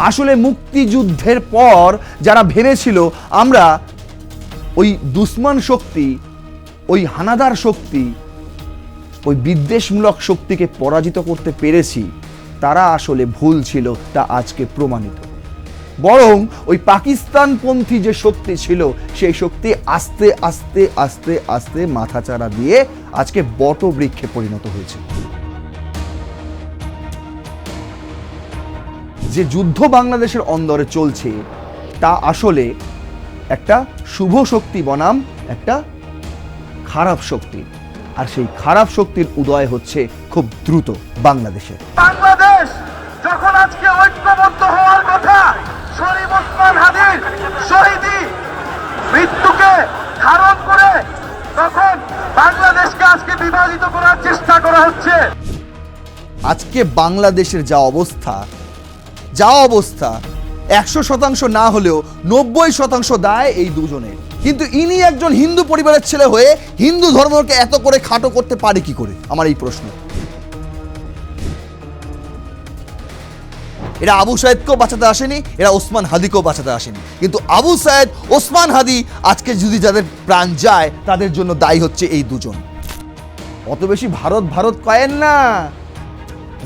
আসলে মুক্তিযুদ্ধের পর যারা ভেবেছিল আমরা ওই দুশ্মন শক্তি, ওই হানাদার শক্তি, ওই বিদ্বেষমূলক শক্তিকে পরাজিত করতে পেরেছি, তারা আসলে ভুল ছিল, তা আজকে প্রমাণিত। বরং ওই পাকিস্তানপন্থী যে শক্তি ছিল, সেই শক্তি আস্তে আস্তে আস্তে আস্তে মাথাচাড়া দিয়ে আজকে বটবৃক্ষে পরিণত হয়েছে। যে যুদ্ধ বাংলাদেশের অন্দরে চলছে, তা আসলে একটা শুভ শক্তি বনাম একটা খারাপ শক্তি, আর সেই খারাপ শক্তির উদয় হচ্ছে খুব দ্রুত বাংলাদেশে। বাংলাদেশ যখন আজকে ঐক্যবদ্ধ হওয়ার কথা, শরীফ ওসমান হাদির শহীদি মৃত্যুকে ধারণ করে, তখন বাংলাদেশকে আজকে বিভাজিত করার চেষ্টা করা হচ্ছে। আজকে বাংলাদেশের যা অবস্থা 100% না হলেও 90% দায় এই দুজনের। কিন্তু ইনি একজন হিন্দু পরিবারের ছেলে হয়ে হিন্দু ধর্মকে এত করে খাটো করতে পারে কি করে, আমার এই প্রশ্ন। এরা আবু সায়েদকেও বাঁচাতে আসেনি, এরা ওসমান হাদিকেও বাঁচাতে আসেনি, কিন্তু আবু সায়েদ, ওসমান হাদি আজকে যদি যাদের প্রাণ যায়, তাদের জন্য দায়ী হচ্ছে এই দুজন। অত বেশি ভারত ভারত কয়েন না,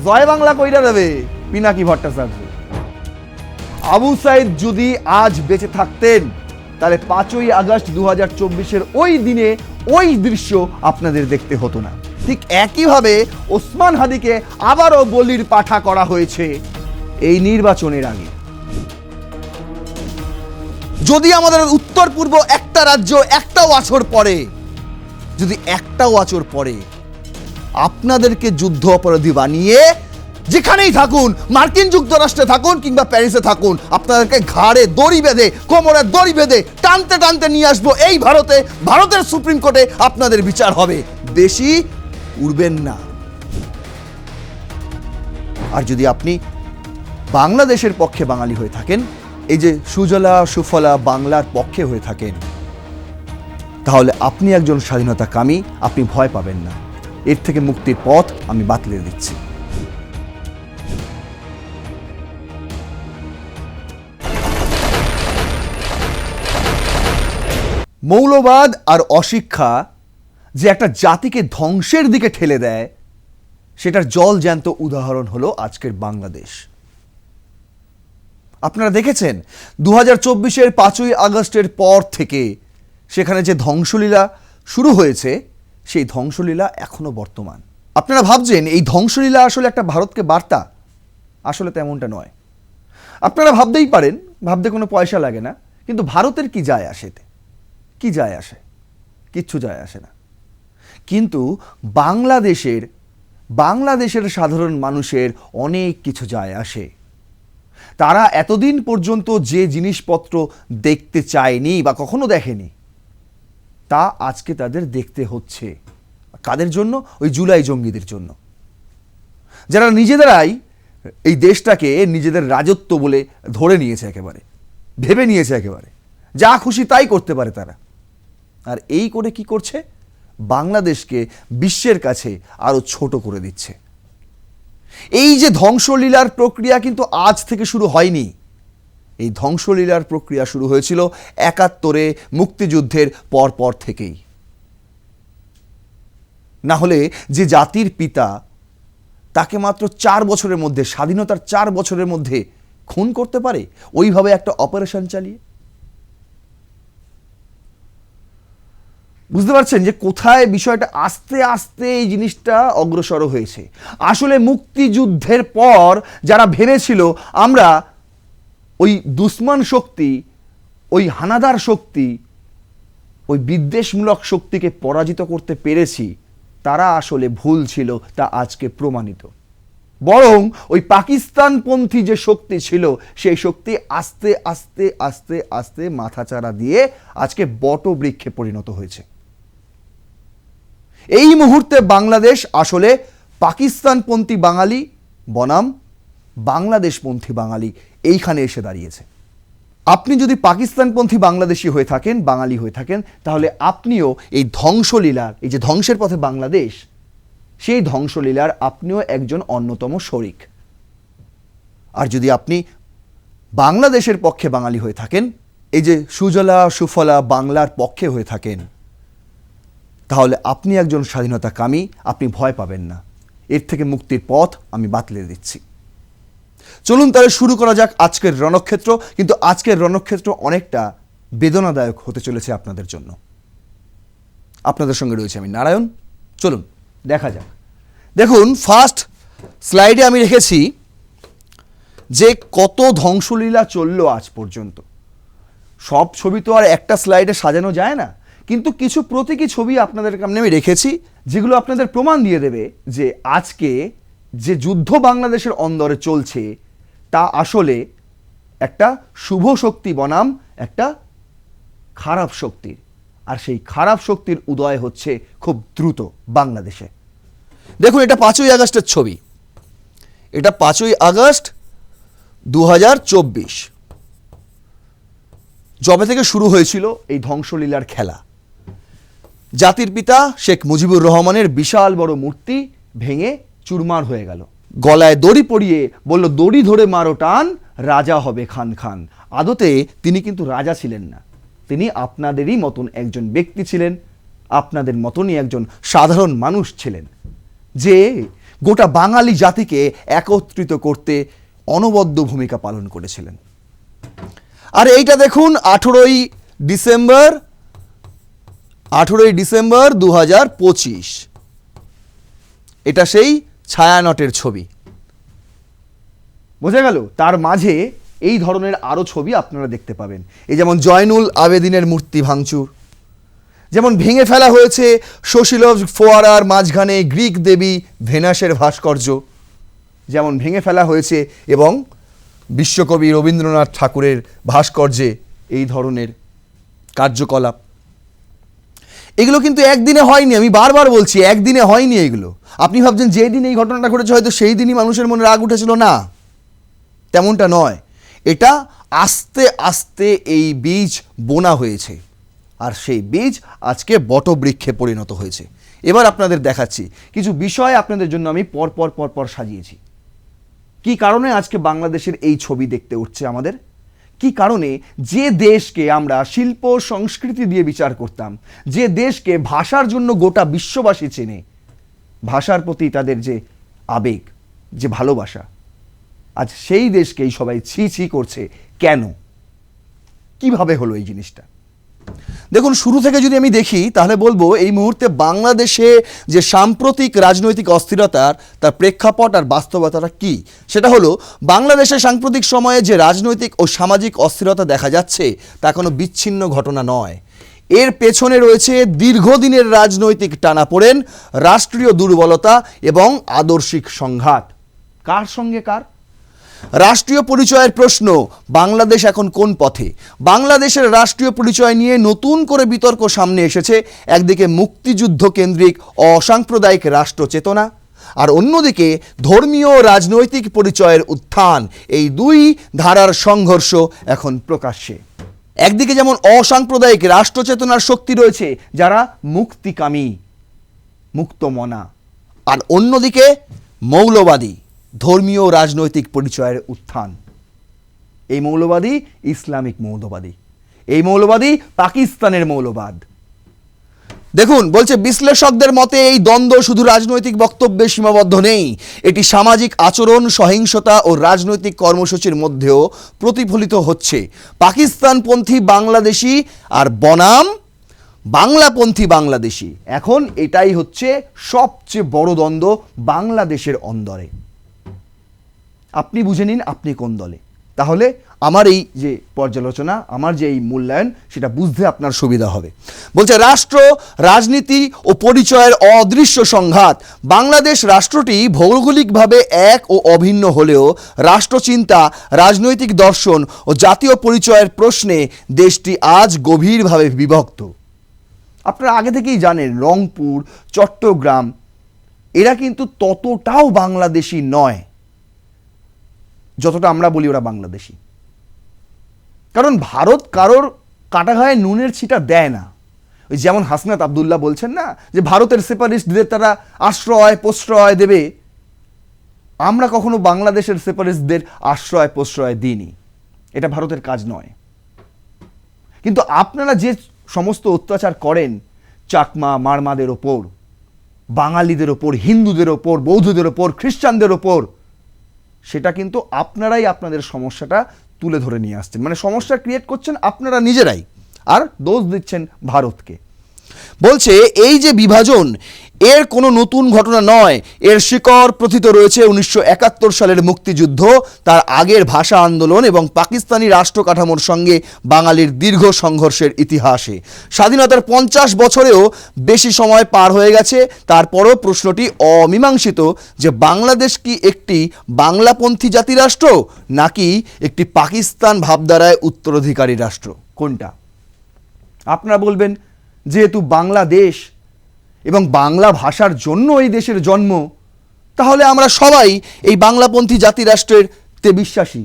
জয় বাংলা কইরা দেবে পিনাকি ভট্টাচার্য। আবু সাইদ যদি আজ বেঁচে থাকতেন, তাহলে 5ই আগস্ট 2024-এর ওই দিনে ওই দৃশ্য আপনাদের দেখতে হতো না। ঠিক একইভাবে ওসমান হাদিকে আবারও বলির পাঠা করা হয়েছে এই নির্বাচনের আগে। যদি আমাদের উত্তর পূর্ব একটা রাজ্য একটা বছর পরে, যদি একটা বছর পরে আপনাদেরকে যুদ্ধ অপরাধী বানিয়ে যেখানেই থাকুন, মার্কিন যুক্তরাষ্ট্রে থাকুন কিংবা প্যারিসে থাকুন, আপনাদেরকে ঘাড়ে দড়ি বেঁধে, কোমরে দড়ি বেঁধে টানতে টানতে নিয়ে আসবো এই ভারতে, ভারতের সুপ্রিম কোর্টে আপনাদের বিচার হবে। বেশি উড়বেন না। আর যদি আপনি বাংলাদেশের পক্ষে বাঙালি হয়ে থাকেন, এই যে সুজলা সুফলা বাংলার পক্ষে হয়ে থাকেন, তাহলে আপনি একজন স্বাধীনতাকামী, আপনি ভয় পাবেন না। এর থেকে মুক্তির পথ আমি বাতলে দিচ্ছি। মৌলবাদ আর অশিক্ষা যে একটা জাতিকে ধ্বংসের দিকে ঠেলে দেয়, সেটার জলজ্যান্ত উদাহরণ হলো আজকের বাংলাদেশ। আপনারা দেখেছেন 2024-এর 5ই আগস্টের পর থেকে সেখানে যে ধ্বংসলীলা শুরু হয়েছে, সেই ধ্বংসলীলা এখনো বর্তমান। আপনারা ভাবছেন এই ধ্বংসলীলা আসলে একটা ভারতকে বার্তা, আসলে তেমনটা নয়। আপনারা ভাবতেই পারেন, ভাবতে কোনো পয়সা লাগে না, কিন্তু ভারতের কি যায় আসে? কি যায় আসে? কিচ্ছু যায় আসে না। কিন্তু বাংলাদেশের সাধারণ মানুষের অনেক কিছু যায় আসে। তারা এতদিন পর্যন্ত যে জিনিসপত্র দেখতে চায়নি বা কখনো দেখেনি, তা আজকে তাদের দেখতে হচ্ছে। কাদের জন্য? ওই জুলাই জঙ্গিদের জন্য, যারা নিজেদেরাই এই দেশটাকে নিজেদের রাজত্ব বলে ধরে নিয়েছে, একেবারে ভেবে নিয়েছে, একেবারে যা খুশি তাই করতে পারে তারা। আর এই করে কি করছে? বাংলাদেশকে বিশ্বের কাছে আরো ছোট করে দিচ্ছে। এই যে ধ্বংসলীলার প্রক্রিয়া কিন্তু আজ থেকে শুরু হয়নি। এই ধ্বংসলীলার প্রক্রিয়া শুরু হয়েছিল 71-এ মুক্তিযুদ্ধের পর থেকেই। না হলে যে জাতির পিতা, তাকে মাত্র 4 বছরের মধ্যে, স্বাধীনতার 4 বছরের মধ্যে খুন করতে পারে ওইভাবে একটা অপারেশন চালিয়ে? বুঝতে পারছেন যে কোথায় বিষয়টা আস্তে আস্তে এই জিনিসটা অগ্রসর হয়েছে। আসলে মুক্তিযুদ্ধের পর যারা ভেবেছিল আমরা ওই দুশ্মন শক্তি, ওই হানাদার শক্তি, ওই বিদ্বেষমূলক শক্তিকে পরাজিত করতে পেরেছি, তারা আসলে ভুল ছিল, তা আজকে প্রমাণিত। বরং ওই পাকিস্তানপন্থী যে শক্তি ছিল, সেই শক্তি আস্তে আস্তে আস্তে আস্তে মাথাচাড়া দিয়ে আজকে বটবৃক্ষে পরিণত হয়েছে। এই মুহূর্তে বাংলাদেশ আসলে পাকিস্তানপন্থী বাঙালি বনাম বাংলাদেশপন্থী বাঙালি এইখানে এসে দাঁড়িয়েছে। আপনি যদি পাকিস্তানপন্থী বাংলাদেশি হয়ে থাকেন, বাঙালি হয়ে থাকেন, তাহলে আপনিও এই ধ্বংসলীলার, এই যে ধ্বংসের পথে বাংলাদেশ, সেই ধ্বংসলীলার আপনিও একজন অন্যতম শরিক। আর যদি আপনি বাংলাদেশের পক্ষে বাঙালি হয়ে থাকেন, এই যে সুজলা সুফলা বাংলার পক্ষে হয়ে থাকেন, তাহলে আপনি একজন স্বাধীনতাকামী, আপনি ভয় পাবেন না। এর থেকে মুক্তির পথ আমি বাতলে দিচ্ছি। চলুন তাহলে শুরু করা যাক আজকের রণক্ষেত্র। কিন্তু আজকের রণক্ষেত্র অনেকটা বেদনাদায়ক হতে চলেছে আপনাদের জন্য। আপনাদের সঙ্গে রয়েছে আমি নারায়ণ। চলুন দেখা যাক। দেখুন, ফার্স্ট স্লাইডে আমি রেখেছি যে কত ধ্বংসলীলা চললো আজ পর্যন্ত। সব ছবি তো আর একটা স্লাইডে সাজানো যায় না, কিন্তু কিছু প্রতীকী ছবি আপনাদের সামনে আমি রেখেছি যেগুলো আপনাদের প্রমাণ দিয়ে দেবে যে আজকে যে যুদ্ধ বাংলাদেশের অন্দরে চলছে তা আসলে একটা শুভ শক্তি বনাম একটা খারাপ শক্তির, আর সেই খারাপ শক্তির উদয় হচ্ছে খুব দ্রুত বাংলাদেশে। দেখুন, এটা 5ই আগস্টের ছবি। এটা 5ই আগস্ট 2024, যবে থেকে শুরু হয়েছিল এই ধ্বংসলীলার খেলা। জাতির পিতা শেখ মুজিবুর রহমানের বিশাল বড় মূর্তি ভেঙে চুরমার হয়ে গেল। গলায় দড়ি পরিয়ে বলল, দড়ি ধরে মারো টান, রাজা হবে খান খান। আদতে তিনি কিন্তু রাজা ছিলেন না, তিনি আপনাদেরই মতন একজন ব্যক্তি ছিলেন, আপনাদের মতনই একজন সাধারণ মানুষ ছিলেন, যে গোটা বাঙালি জাতিকে একত্রিত করতে অনবদ্য ভূমিকা পালন করেছিলেন। আর এইটা দেখুন, 18ই ডিসেম্বর 2025, এটা সেই ছায়ানটের ছবি। বোঝা গেল? তার মাঝে এই ধরনের আরও ছবি আপনারা দেখতে পাবেন। এই যেমন জয়নুল আবেদিনের মূর্তি ভাঙচুর, যেমন ভেঙে ফেলা হয়েছে শশীলভ ফোয়ারার মাঝখানে গ্রিক দেবী ভেনাসের ভাস্কর্য, যেমন ভেঙে ফেলা হয়েছে, এবং বিশ্বকবি রবীন্দ্রনাথ ঠাকুরের ভাস্কর্যে এই ধরনের কার্যকলাপ। এগুলো কিন্তু একদিনে হয়নি, আমি বারবার বলছি একদিনে হয়নি এগুলো। আপনি ভাবছেন যে দিন এই ঘটনাটা ঘটেছে হয়তো সেই দিনই মানুষের মনে রাগ উঠেছিল, না, তেমনটা নয়। এটা আস্তে আস্তে এই বীজ বোনা হয়েছে, আর সেই বীজ আজকে বটবৃক্ষে পরিণত হয়েছে। এবার আপনাদের দেখাচ্ছি কিছু বিষয় আপনাদের জন্য আমি পর সাজিয়েছি। কি কারণে আজকে বাংলাদেশের এই ছবি দেখতে উঠছে আমাদের? কি কারণে যে দেশকে আমরা শিল্প সংস্কৃতি দিয়ে বিচার করতাম, যে দেশকে ভাষার জন্য গোটা বিশ্ববাসী চেনে, ভাষার প্রতি তাদের যে আবেগ, যে ভালোবাসা, আজ সেই দেশকেই সবাই ছি ছি করছে কেন? কিভাবে হলো এই জিনিসটা? দেখুন, শুরু থেকে যদি আমি দেখি তাহলে বলবো এই মুহূর্তে বাংলাদেশে যে সাম্প্রতিক রাজনৈতিক অস্থিরতার তার প্রেক্ষাপট আর বাস্তবতাটা কি, সেটা হলো বাংলাদেশের সাম্প্রতিক সময়ে যে রাজনৈতিক ও সামাজিক অস্থিরতা দেখা যাচ্ছে তা কোনো বিচ্ছিন্ন ঘটনা নয়। এর পেছনে রয়েছে দীর্ঘদিনের রাজনৈতিক টানাপোড়েন, রাষ্ট্রীয় দুর্বলতা এবং আদর্শিক সংঘাত। কার সঙ্গে কার? রাষ্ট্রীয় পরিচয়ের প্রশ্ন, বাংলাদেশ এখন কোন পথে? বাংলাদেশের রাষ্ট্রীয় পরিচয় নিয়ে নতুন করে বিতর্ক সামনে এসেছে। একদিকে মুক্তিযুদ্ধ কেন্দ্রিক অসাম্প্রদায়িক রাষ্ট্র চেতনা, আর অন্যদিকে ধর্মীয় রাজনৈতিক পরিচয়ের উত্থান। এই দুই ধারার সংঘর্ষ এখন প্রকাশ্যে। একদিকে যেমন অসাম্প্রদায়িক রাষ্ট্র চেতনার শক্তি রয়েছে যারা মুক্তিকামী, মুক্তমনা, আর অন্যদিকে মৌলবাদী ধর্মীয় রাজনৈতিক পরিচয়ের উত্থান। এই মৌলবাদী ইসলামিক মৌলবাদী, এই মৌলবাদী পাকিস্তানের মৌলবাদ। দেখুন, বলছে বিশ্লেষকদের মতে এই দ্বন্দ্ব শুধু রাজনৈতিক বক্তব্যে সীমাবদ্ধ নেই, এটি সামাজিক আচরণ, সহিংসতা ও রাজনৈতিক কর্মসূচির মধ্যেও প্রতিফলিত হচ্ছে। পাকিস্তানপন্থী বাংলাদেশি আর বনাম বাংলাপন্থী বাংলাদেশি, এখন এটাই হচ্ছে সবচেয়ে বড় দ্বন্দ্ব বাংলাদেশের অন্দরে। আপনি বুঝে নিন আপনি কোন দলে, তাহলে আমার এই যে পর্যালোচনা, আমার যে এই মূল্যায়ন, সেটা বুঝতে আপনার সুবিধা হবে। বলছে রাষ্ট্র, রাজনীতি ও পরিচয়ের অদৃশ্য সংঘাত। বাংলাদেশ রাষ্ট্রটি ভৌগোলিকভাবে এক ও অভিন্ন হলেও রাষ্ট্রচিন্তা, রাজনৈতিক দর্শন ও জাতীয় পরিচয়ের প্রশ্নে দেশটি আজ গভীরভাবে বিভক্ত। আপনারা আগে থেকেই জানেন রংপুর, চট্টগ্রাম এরা কিন্তু ততটাও বাংলাদেশি নয় যতটা আমরা বলি ওরা বাংলাদেশি। কারণ ভারত কারোর কাটা গায়ে নুনের ছিটা দেয় না। ওই যেমন হাসনাত আবদুল্লাহ বলছেন না যে ভারতের সেপারেটিস্টদের তারা আশ্রয় প্রশ্রয় দেবে, আমরা কখনো বাংলাদেশের সেপারেটিস্টদের আশ্রয় প্রশ্রয় দিইনি। এটা ভারতের কাজ নয়। কিন্তু আপনারা যে সমস্ত অত্যাচার করেন চাকমা মারমাদের ওপর, বাঙালিদের ওপর, হিন্দুদের ওপর, বৌদ্ধদের ওপর, খ্রিস্টানদের ওপর, সেটা কিন্তু আপনারাই আপনাদের সমস্যাটা তুলে ধরে নিয়ে আসছেন। মানে সমস্যা ক্রিয়েট করছেন আপনারা নিজেরাই, আর দোষ দিচ্ছেন ভারতকে। বলছে এই যে বিভাজন, এর কোনো নতুন ঘটনা নয়, এর শিকড় প্রথিত রয়েছে 1971 সালের মুক্তিযুদ্ধ, তার আগের ভাষা আন্দোলন এবং পাকিস্তানি রাষ্ট্র কাঠামোর সঙ্গে বাঙালির দীর্ঘ সংঘর্ষের ইতিহাসে। স্বাধীনতার 50 বছরেও বেশি সময় পার হয়ে গেছে, তারপরও প্রশ্নটি অমীমাংসিত যে বাংলাদেশ কি একটি বাংলাপন্থী জাতিরাষ্ট্র নাকি একটি পাকিস্তান ভাবধারায় উত্তরাধিকারী রাষ্ট্র? কোনটা? আপনারা বলবেন যেহেতু বাংলাদেশ এবং বাংলা ভাষার জন্য এই দেশের জন্ম, তাহলে আমরা সবাই এই বাংলাপন্থী জাতিরাষ্ট্রের তে বিশ্বাসী।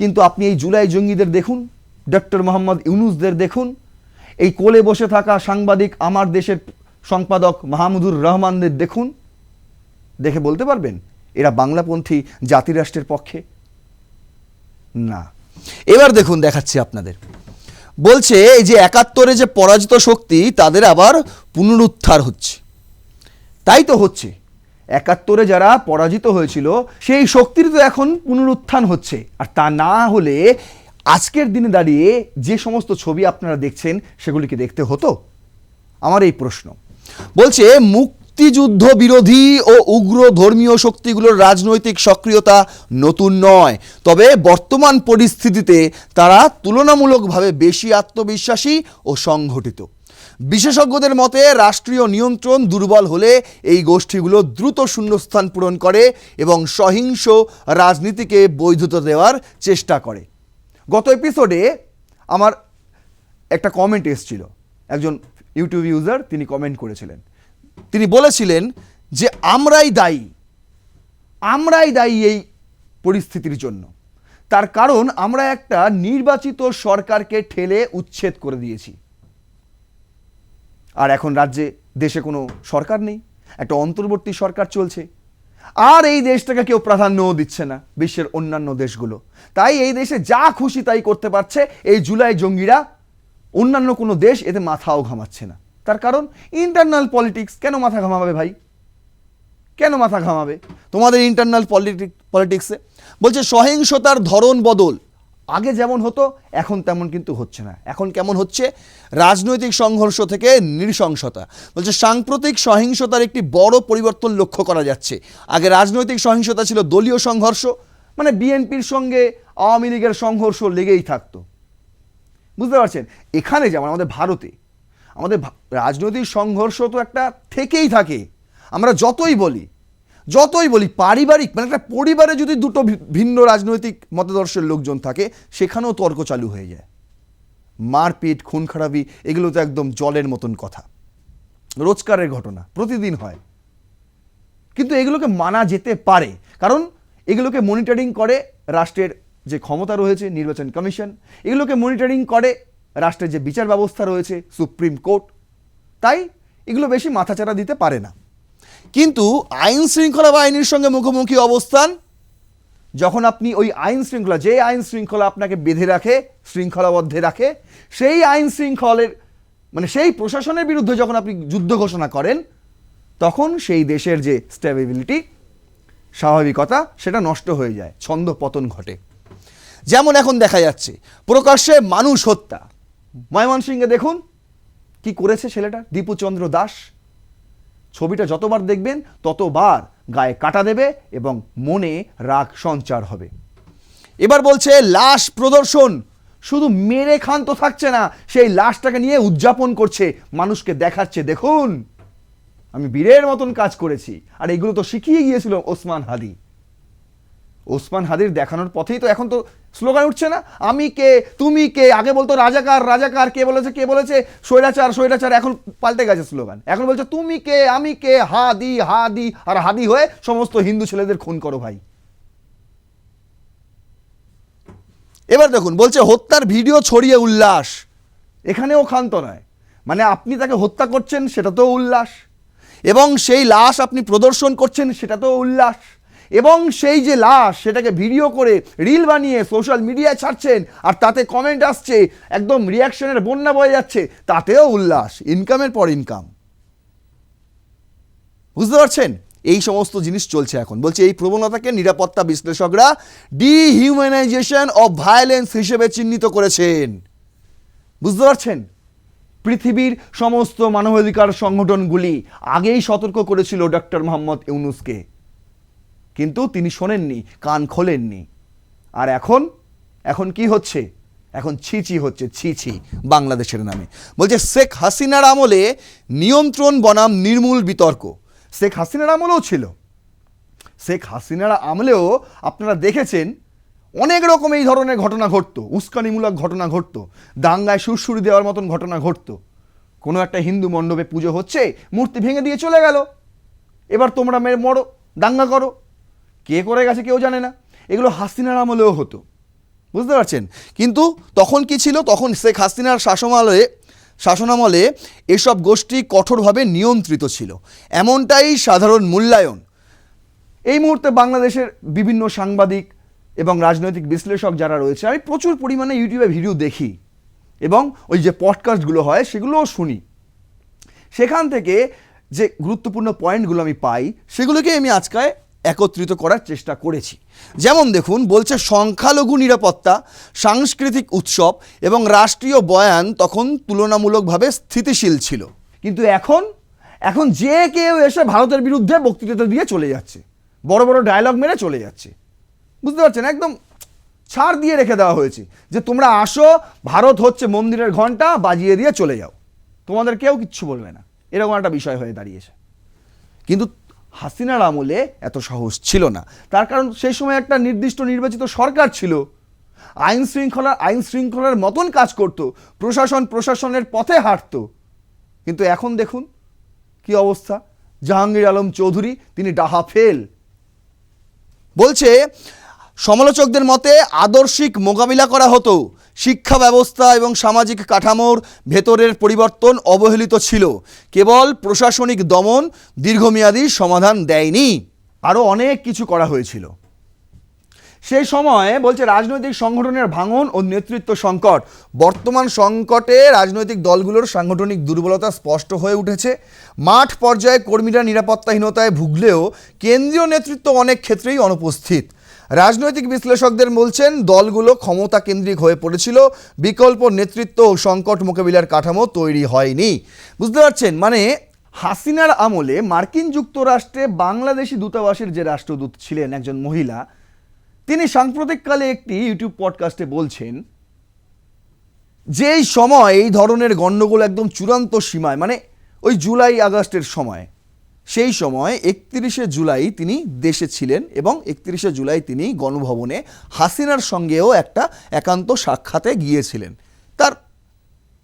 কিন্তু আপনি এই জুলাই জঙ্গিদের দেখুন, ডক্টর মোহাম্মদ ইউনুসদের দেখুন, এই কোলে বসে থাকা সাংবাদিক আমার দেশের সম্পাদক মাহমুদুর রহমানদের দেখুন, দেখে বলতে পারবেন এরা বাংলাপন্থী জাতিরাষ্ট্রের পক্ষে? না। এবার দেখুন, দেখাচ্ছি আপনাদের। বলছে এই যে 71-এ যে পরাজিত শক্তি তাদের আবার পুনরুদ্ধার হচ্ছে। তাই তো হচ্ছে, 71-এ যারা পরাজিত হয়েছিল সেই শক্তির তো এখন পুনরুত্থান হচ্ছে। আর তা না হলে আজকের দিনে দাঁড়িয়ে যে সমস্ত ছবি আপনারা দেখছেন সেগুলিকে দেখতে হতো? আমার এই প্রশ্ন। বলছে মুক্তিযুদ্ধ বিরোধী ও উগ্র ধর্মীয় শক্তিগুলোর রাজনৈতিক সক্রিয়তা নতুন নয়, তবে বর্তমান পরিস্থিতিতে তারা তুলনামূলকভাবে বেশি আত্মবিশ্বাসী ও সংগঠিত। বিশেষজ্ঞদের মতে রাষ্ট্রীয় নিয়ন্ত্রণ দুর্বল হলে এই গোষ্ঠীগুলো দ্রুত শূন্যস্থান পূরণ করে এবং সহিংস রাজনীতিকে বৈধতা দেওয়ার চেষ্টা করে। গত এপিসোডে আমার একটা কমেন্ট এসেছিল, একজন ইউটিউব ইউজার তিনি কমেন্ট করেছিলেন, তিনি বলেছিলেন যে আমরাই দায়ী এই পরিস্থিতির জন্য। তার কারণ আমরা একটা নির্বাচিত সরকারকে ঠেলে উচ্ছেদ করে দিয়েছি, আর এখন রাজ্যে দেশে কোনো সরকার নেই, একটা অন্তর্বর্তী সরকার চলছে, আর এই দেশটাকে কেউ প্রাধান্যও দিচ্ছে না বিশ্বের অন্যান্য দেশগুলো। তাই এই দেশে যা খুশি তাই করতে পারছে এই জুলাই জঙ্গিরা, অন্যান্য কোনো দেশ এতে মাথাও ঘামাচ্ছে না। তার কারণ ইন্টারনাল পলিটিক্স। কেন মাথা ঘামাবে ভাই? কেন মাথা ঘামাবে তোমাদের ইন্টারনাল পলিটিক্সে? বলছে সহিংসতার ধরন বদল, আগে যেমন হতো এখন তেমন কিন্তু হচ্ছে না। এখন কেমন হচ্ছে? রাজনৈতিক সংঘর্ষ থেকে নৃশংসতা। বলছে সাম্প্রতিক সহিংসতার একটি বড় পরিবর্তন লক্ষ্য করা যাচ্ছে। আগে রাজনৈতিক সহিংসতা ছিল দলীয় সংঘর্ষ, মানে বিএনপির সঙ্গে আওয়ামী লীগের সংঘর্ষ লেগেই থাকতো, বুঝতে পারছেন? এখানে যেমন আমাদের ভারতে আমাদের রাজনৈতিক সংঘর্ষ তো একটা থেকেই থাকে। আমরা যতই বলি পারিবারিক, মানে একটা পরিবারে যদি দুটো ভিন্ন রাজনৈতিক মতাদর্শের লোকজন থাকে সেখানেও তর্ক চালু হয়ে যায়, মারপিট, খুন খারাপি, এগুলো তো একদম জলের মতন কথা, রোজকারের ঘটনা, প্রতিদিন হয়। কিন্তু এগুলোকে মানা যেতে পারে, কারণ এগুলোকে মনিটরিং করে রাষ্ট্রের যে ক্ষমতা রয়েছে নির্বাচন কমিশন, এগুলোকে মনিটরিং করে রাষ্ট্রের যে বিচার ব্যবস্থা রয়েছে সুপ্রিম কোর্ট, তাই এগুলো বেশি মাথাচাড়া দিতে পারে না। কিন্তু আইন শৃঙ্খলা বাহিনীর সঙ্গে মুখোমুখি অবস্থান, যখন আপনি ওই আইন শৃঙ্খলা, যে আইন শৃঙ্খলা আপনাকে বেঁধে রাখে, শৃঙ্খলাবদ্ধে রাখে, সেই আইন শৃঙ্খলের মানে সেই প্রশাসনের বিরুদ্ধে যখন আপনি যুদ্ধ ঘোষণা করেন, তখন সেই দেশের যে স্টেবিলিটি, স্বাভাবিকতা, সেটা নষ্ট হয়ে যায়, ছন্দ পতন ঘটে। যেমন এখন দেখা যাচ্ছে প্রকাশ্যে মানুষ হত্যা। ময়মনসিংহে দেখুন কি করেছে ছেলেটা, দীপুচন্দ্র দাস। ছবিটা যতবার দেখবেন ততবার গায়ে কাটা দেবে এবং মনে রাগ সঞ্চার হবে। এবার বলছে লাশ প্রদর্শন, শুধু মেরে খান তো থাকছে না, সেই লাশটাকে নিয়ে উদযাপন করছে, মানুষকে দেখাচ্ছে দেখুন আমি বীরের মতন কাজ করেছি। আর এগুলো তো শিখিয়ে গিয়েছিল ওসমান হাদি। ওসমান হাদির দেখানোর পথেই তো এখন তো স্লোগান উঠছে না, আমি কে তুমি কে। আগে বলতো রাজাকার রাজাকার, কে বলেছে স্বৈরাচার স্বৈরাচার, এখন পাল্টে গেছে স্লোগান, এখন বলছে তুমি কে আমি কে, হাদি হাদি, আর হাদি হয়ে সমস্ত হিন্দু ছেলেদের খুন করো ভাই। এবার দেখুন বলছে হত্যার ভিডিও ছড়িয়ে উল্লাস, এখানেও ক্ষান্ত নয়, মানে আপনি তাকে হত্যা করছেন সেটা তো উল্লাস, এবং সেই লাশ আপনি প্রদর্শন করছেন সেটা তো উল্লাস। এবং সেই যে লাশ সেটাকে ভিডিও করে রিল বানিয়ে সোশ্যাল মিডিয়ায় ছাড়ছেন, আর তাতে কমেন্ট আসছে, একদম রিয়াকশনের বন্যা বয়ে যাচ্ছে, তাতেও উল্লাস, ইনকামের পর ইনকাম। বুঝতে পারছেন? এই সমস্ত জিনিস চলছে এখন। বলছে এই প্রবণতাকে নিরাপত্তা বিশ্লেষকরা ডিহিউম্যানাইজেশন অফ ভায়োলেন্স হিসেবে চিহ্নিত করেছেন। বুঝতে পারছেন? পৃথিবীর সমস্ত মানবাধিকার সংগঠনগুলি আগেই সতর্ক করেছিল ডক্টর মোহাম্মদ ইউনূসকে, কিন্তু তিনি শোনেননি, কান খোলেননি। আর এখন কি হচ্ছে? এখন ছিছি হচ্ছে, ছিছি বাংলাদেশের নামে। বলছে শেখ হাসিনার আমলে নিয়ন্ত্রণ বনাম নির্মূল বিতর্ক। শেখ হাসিনার আমলেও ছিল, শেখ হাসিনার আমলেও আপনারা দেখেছেন অনেক রকম এই ধরনের ঘটনা ঘটতো, উস্কানিমূলক ঘটনা ঘটতো, দাঙ্গায় সুরসুরি দেওয়ার মতন ঘটনা ঘটতো। কোনো একটা হিন্দু মণ্ডপে পুজো হচ্ছে, মূর্তি ভেঙে দিয়ে চলে গেল, এবার তোমরা মরো, দাঙ্গা করো। কে করে গেছে কেউ জানে না। এগুলো হাসিনার আমলেও হতো। বুঝতে পারছেন? কিন্তু তখন কি ছিল? তখন শেখ হাসিনার শাসনামলে এসব গোষ্ঠী কঠোরভাবে নিয়ন্ত্রিত ছিল, এমনটাই সাধারণ মূল্যায়ন। এই মুহূর্তে বাংলাদেশের বিভিন্ন সাংবাদিক এবং রাজনৈতিক বিশ্লেষক যারা রয়েছে, আমি প্রচুর পরিমাণে ইউটিউবে ভিডিও দেখি এবং ওই যে পডকাস্টগুলো হয় সেগুলোও শুনি। সেখান থেকে যে গুরুত্বপূর্ণ পয়েন্টগুলো আমি পাই সেগুলোকে আমি আজকে একত্রিত করার চেষ্টা করেছি। যেমন দেখুন, বলছে সংখ্যালঘু নিরাপত্তা, সাংস্কৃতিক উৎসব এবং রাষ্ট্রীয় বয়ান তখন তুলনামূলকভাবে স্থিতিশীল ছিল, কিন্তু এখন যে কেউ এসে ভারতের বিরুদ্ধে বক্তৃতা দিয়ে চলে যাচ্ছে, বড় বড় ডায়লগ মেরে চলে যাচ্ছে। বুঝতে পারছেন? একদম ছাড় দিয়ে রেখে দেওয়া হয়েছে যে তোমরা আসো, ভারত হচ্ছে মন্দিরের ঘন্টা, বাজিয়ে দিয়ে চলে যাও, তোমাদের কেউ কিচ্ছু বলবে না, এরকম একটা বিষয় হয়ে দাঁড়িয়েছে। কিন্তু হাসিনার আমলে এত সহজ ছিল না। তার কারণ সেই সময় একটা নির্দিষ্ট নির্বাচিত সরকার ছিল, আইন শৃঙ্খলার মতন কাজ করত, প্রশাসনের পথে হাঁটত। কিন্তু এখন দেখুন কি অবস্থা। জাহাঙ্গীর আলম চৌধুরী তিনি ডাহা ফেল। বলছে সমালোচকদের মতে আদর্শিক মোকাবিলা করা হতো, শিক্ষা ব্যবস্থা এবং সামাজিক কাঠামোর ভেতরের পরিবর্তন অবহেলিত ছিল, কেবল প্রশাসনিক দমন দীর্ঘমেয়াদী সমাধান দেয়নি। আরও অনেক কিছু করা হয়েছিল সেই সময়ে। বলছে রাজনৈতিক সংগঠনের ভাঙন ও নেতৃত্ব সংকট। বর্তমান সংকটে রাজনৈতিক দলগুলোর সাংগঠনিক দুর্বলতা স্পষ্ট হয়ে উঠেছে। মাঠ পর্যায়ে কর্মীরা নিরাপত্তাহীনতায় ভুগলেও কেন্দ্রীয় নেতৃত্ব অনেক ক্ষেত্রেই অনুপস্থিত। রাজনৈতিক বিশ্লেষকদের বলছেন দলগুলো ক্ষমতা কেন্দ্রিক হয়ে পড়েছিল, বিকল্প নেতৃত্ব ও সংকট মোকাবিলার কাঠামো তৈরি হয়নি। বুঝতে পারছেন? মানে হাসিনার আমলে মার্কিন যুক্তরাষ্ট্রে বাংলাদেশি দূতাবাসের যে রাষ্ট্রদূত ছিলেন, একজন মহিলা, তিনি সাম্প্রতিককালে একটি ইউটিউব পডকাস্টে বলছেন যেই সময় এই ধরনের গণ্ডগোল একদম চূড়ান্ত সীমায়, মানে ওই জুলাই আগস্টের সময়, সেই সময় 31শে জুলাই তিনি দেশে ছিলেন এবং 31শে জুলাই তিনি গণভবনে হাসিনার সঙ্গেও একটা একান্ত সাক্ষাতে গিয়েছিলেন। তার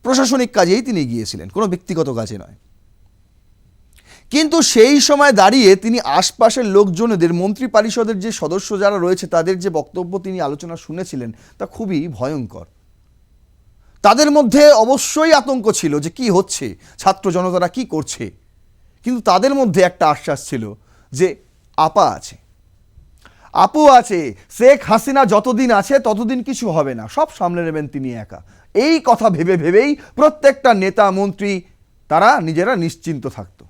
প্রশাসনিক কাজেই তিনি গিয়েছিলেন, কোনো ব্যক্তিগত কাজে নয়। কিন্তু সেই সময় দাঁড়িয়ে তিনি আশপাশের লোকজনদের, মন্ত্রী পরিষদের যে সদস্য যারা রয়েছে তাদের যে বক্তব্য তিনি আলোচনা শুনেছিলেন তা খুবই ভয়ঙ্কর। তাদের মধ্যে অবশ্যই আতঙ্ক ছিল যে কি হচ্ছে, ছাত্র জনতারা কি করছে, কিন্তু তাদের মধ্যে একটা আশ্বাস ছিল যে আপু আছে, শেখ হাসিনা যতদিন আছে ততদিন কিছু হবে না, সব সামলে নেবেন তিনি একা। এই কথা ভেবেই প্রত্যেকটা নেতা মন্ত্রী তারা নিজেরা নিশ্চিন্ত থাকতো।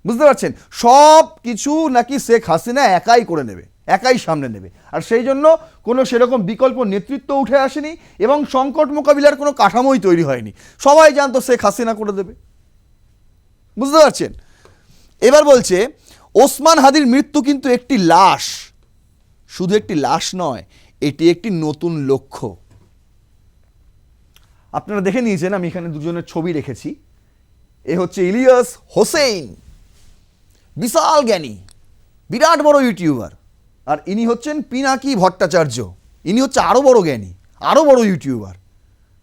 বুঝতে পারছেন? সব কিছু নাকি শেখ হাসিনা একাই করে নেবে, একাই সামনে নেবে। আর সেই জন্য কোনো সেরকম বিকল্প নেতৃত্ব উঠে আসেনি এবং সংকট মোকাবিলার কোনো কাঠামোই তৈরি হয়নি। সবাই জানতো শেখ হাসিনা করে দেবে। বুঝতে পারছেন? এবার বলছে ওসমান হাদির মৃত্যু কিন্তু একটি লাশ, শুধু একটি লাশ নয়, এটি একটি নতুন লক্ষ্য। আপনারা দেখে নিয়েছেন, আমি এখানে দুজনের ছবি রেখেছি। এ হচ্ছে ইলিয়াস হোসেন, বিশাল জ্ঞানী, বিরাট বড় ইউটিউবার। আর ইনি হচ্ছেন পিনাকি ভট্টাচার্য, ইনি হচ্ছে আরও বড় জ্ঞানী, আরও বড় ইউটিউবার।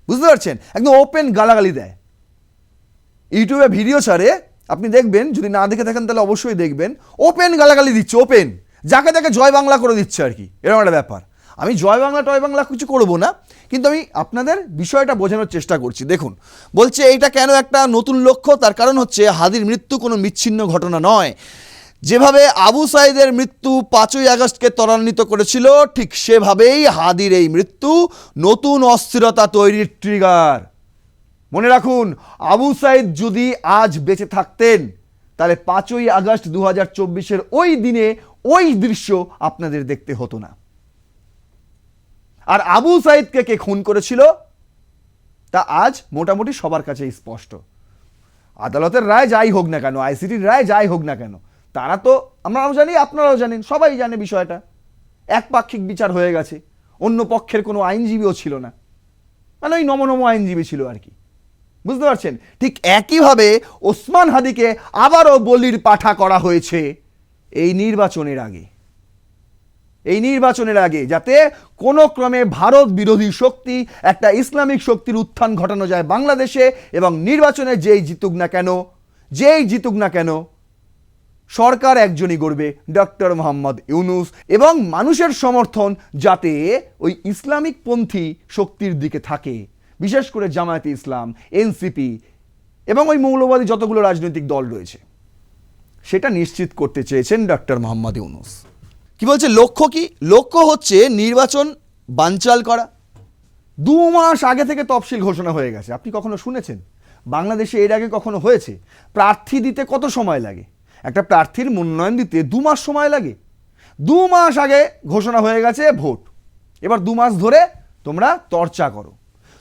বুঝতে পারছেন? একদম ওপেন গালাগালি দেয়, ইউটিউবে ভিডিও ছাড়ে, আপনি দেখবেন, যদি না দেখে থাকেন তাহলে অবশ্যই দেখবেন, ওপেন গালাগালি দিচ্ছে, ওপেন, যাকে তাকে জয় বাংলা করে দিচ্ছে আর কি, এরকম একটা ব্যাপার। আমি জয় বাংলা কিছু করবো না, কিন্তু আমি আপনাদের বিষয়টা বোঝানোর চেষ্টা করছি। দেখুন, বলছে এইটা কেন একটা নতুন লক্ষ্য, তার কারণ হচ্ছে হাদির মৃত্যু কোনো বিচ্ছিন্ন ঘটনা নয়। যেভাবে আবু সাইদের মৃত্যু 5ই আগস্টকে ত্বরান্বিত করেছিল, ঠিক সেভাবেই হাদির এই মৃত্যু নতুন অস্থিরতা তৈরির ট্রিগার। মনে রাখুন, আবু সাইদ যদি আজ বেঁচে থাকতেন তাহলে 5ই আগস্ট 2024-এর ওই দিনে ওই দৃশ্য আপনাদের দেখতে হতো না। আর আবু সাইদকে কে খুন করেছিল তা আজ মোটামুটি সবার কাছে স্পষ্ট। আদালতের রায় যাই হোক না কেন, আইসিটির রায় যাই হোক না কেন, তারা তো, আমরাও জানি, আপনারাও জানেন, সবাই জানে বিষয়টা। একপাক্ষিক বিচার হয়ে গেছে, অন্য পক্ষের কোনো আইনজীবীও ছিল না, মানে ওই নম আইনজীবী ছিল আর কি, বুঝতে পারছেন? ঠিক একইভাবে ওসমান হাদিকে আবারও বলির পাঠা করা হয়েছে এই নির্বাচনের আগে, যাতে কোনো ক্রমে ভারত বিরোধী শক্তি, একটা ইসলামিক শক্তির উত্থান ঘটানো যায় বাংলাদেশে, এবং নির্বাচনে যেই জিতুক না কেন সরকার একজনই গড়বে, ডক্টর মোহাম্মদ ইউনূস, এবং মানুষের সমর্থন যাতে ওই ইসলামিক পন্থী শক্তির দিকে থাকে, বিশেষ করে জামায়াতে ইসলাম, এনসিপি এবং ওই মৌলবাদী যতগুলো রাজনৈতিক দল রয়েছে, সেটা নিশ্চিত করতে চেয়েছেন ডক্টর মোহাম্মদ ইউনূস। কি বলছে লক্ষ্য? কি লক্ষ্য? হচ্ছে নির্বাচন বানচাল করা। 2 মাস আগে থেকে তফসিল ঘোষণা হয়ে গেছে। আপনি কখনো শুনেছেন বাংলাদেশে এর আগে কখনো হয়েছে? প্রার্থী দিতে কত সময় লাগে? একটা প্রার্থীর মনোনয়ন দিতে 2 মাস সময় লাগে। 2 মাস আগে ঘোষণা হয়ে গেছে ভোট, এবার 2 মাস ধরে তোমরা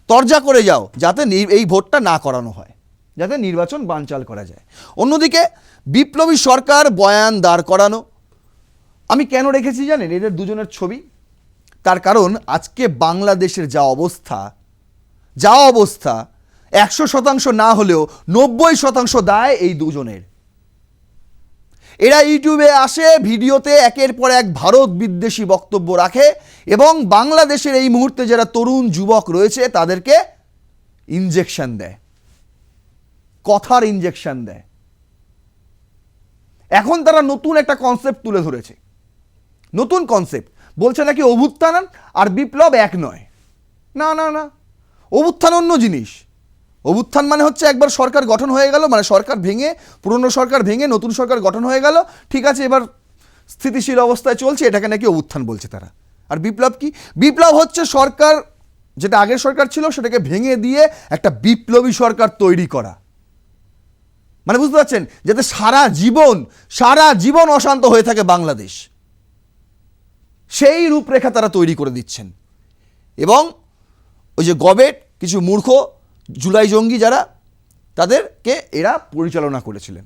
তরজা করে যাও যাতে এই ভোটটা না করানো হয়, যাতে নির্বাচন বানচাল করা যায়। অন্যদিকে বিপ্লবী সরকার বয়ান দাঁড় করানো। আমি কেন রেখেছি জানেন এদের দুজনের ছবি? তার কারণ আজকে বাংলাদেশের যা অবস্থা 100% না হলেও 90% দায় এই দুজনের। এরা ইউটিউবে আসে, ভিডিওতে একের পর এক ভারত বিদ্বেষী বক্তব্য রাখে, এবং বাংলাদেশের এই মুহূর্তে যারা তরুণ যুবক রয়েছে তাদেরকে ইনজেকশন দেয়, কথার ইনজেকশন দেয়। এখন তারা নতুন একটা কনসেপ্ট তুলে ধরেছে, নতুন কনসেপ্ট বলছে নাকি অভ্যুত্থান আর বিপ্লব এক নয়। না, অভ্যুত্থান অন্য জিনিস। অভ্যুত্থান মানে হচ্ছে একবার সরকার গঠন হয়ে গেল, মানে সরকার ভেঙে, পুরনো সরকার ভেঙে নতুন সরকার গঠন হয়ে গেল, ঠিক আছে, এবার স্থিতিশীল অবস্থায় চলছে, এটাকে নাকি অভ্যুত্থান বলছে তারা। আর বিপ্লব কি? বিপ্লব হচ্ছে সরকার, যেটা আগের সরকার ছিল সেটাকে ভেঙে দিয়ে একটা বিপ্লবী সরকার তৈরি করা। মানে বুঝতে পারছেন, যাতে সারা জীবন অশান্ত হয়ে থাকে বাংলাদেশ, সেই রূপরেখা তারা তৈরি করে দিচ্ছেন। এবং ওই যে গবেট কিছু মূর্খ জুলাই জঙ্গি যারা, তাদেরকে এরা পরিচালনা করেছিলেন,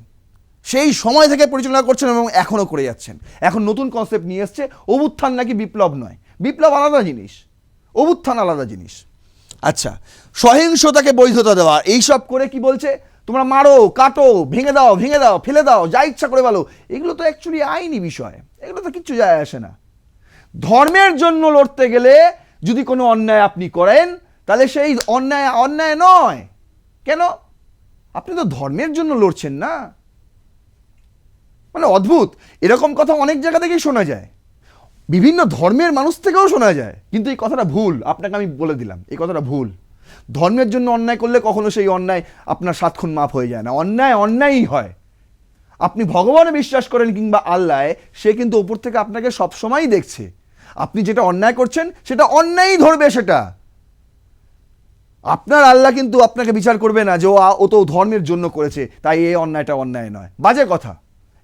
সেই সময় থেকে পরিচালনা করছেন এবং এখনও করে যাচ্ছেন। এখন নতুন কনসেপ্ট নিয়ে এসছে, অভ্যুত্থান নাকি বিপ্লব নয়, বিপ্লব আলাদা জিনিস, অভ্যুত্থান আলাদা জিনিস। আচ্ছা, সহিংসতাকে বৈধতা দেওয়া, এইসব করে কি বলছে, তোমরা মারো, কাটো, ভেঙে দাও, ফেলে দাও, যা ইচ্ছা করে বলো। এগুলো তো অ্যাকচুয়ালি আইনি বিষয়, এগুলো তো কিচ্ছু যায় আসে না। ধর্মের জন্য লড়তে গেলে যদি কোনো অন্যায় আপনি করেন, তাহলে সেই অন্যায় নয়। কেন? আপনি তো ধর্মের জন্য লড়ছেন না। মানে অদ্ভুত, এরকম কথা অনেক জায়গা থেকেই শোনা যায়, বিভিন্ন ধর্মের মানুষ থেকেও শোনা যায়, কিন্তু এই কথাটা ভুল। আপনাকে আমি বলে দিলাম, এই কথাটা ভুল। ধর্মের জন্য অন্যায় করলে কখনো সেই অন্যায় আপনার 7 খুন মাফ হয়ে যায় না। অন্যায়ই হয়। আপনি ভগবানে বিশ্বাস করেন কিংবা আল্লাহ, সে কিন্তু ওপর থেকে আপনাকে সবসময়ই দেখছে। আপনি যেটা অন্যায় করছেন সেটা অন্যায়ই ধরবে। সেটা আপনার আল্লাহ কিন্তু আপনাকে বিচার করবে না যে ও তো ধর্মের জন্য করেছে, তাই এই অন্যায়টা অন্যায় নয়। বাজে কথা।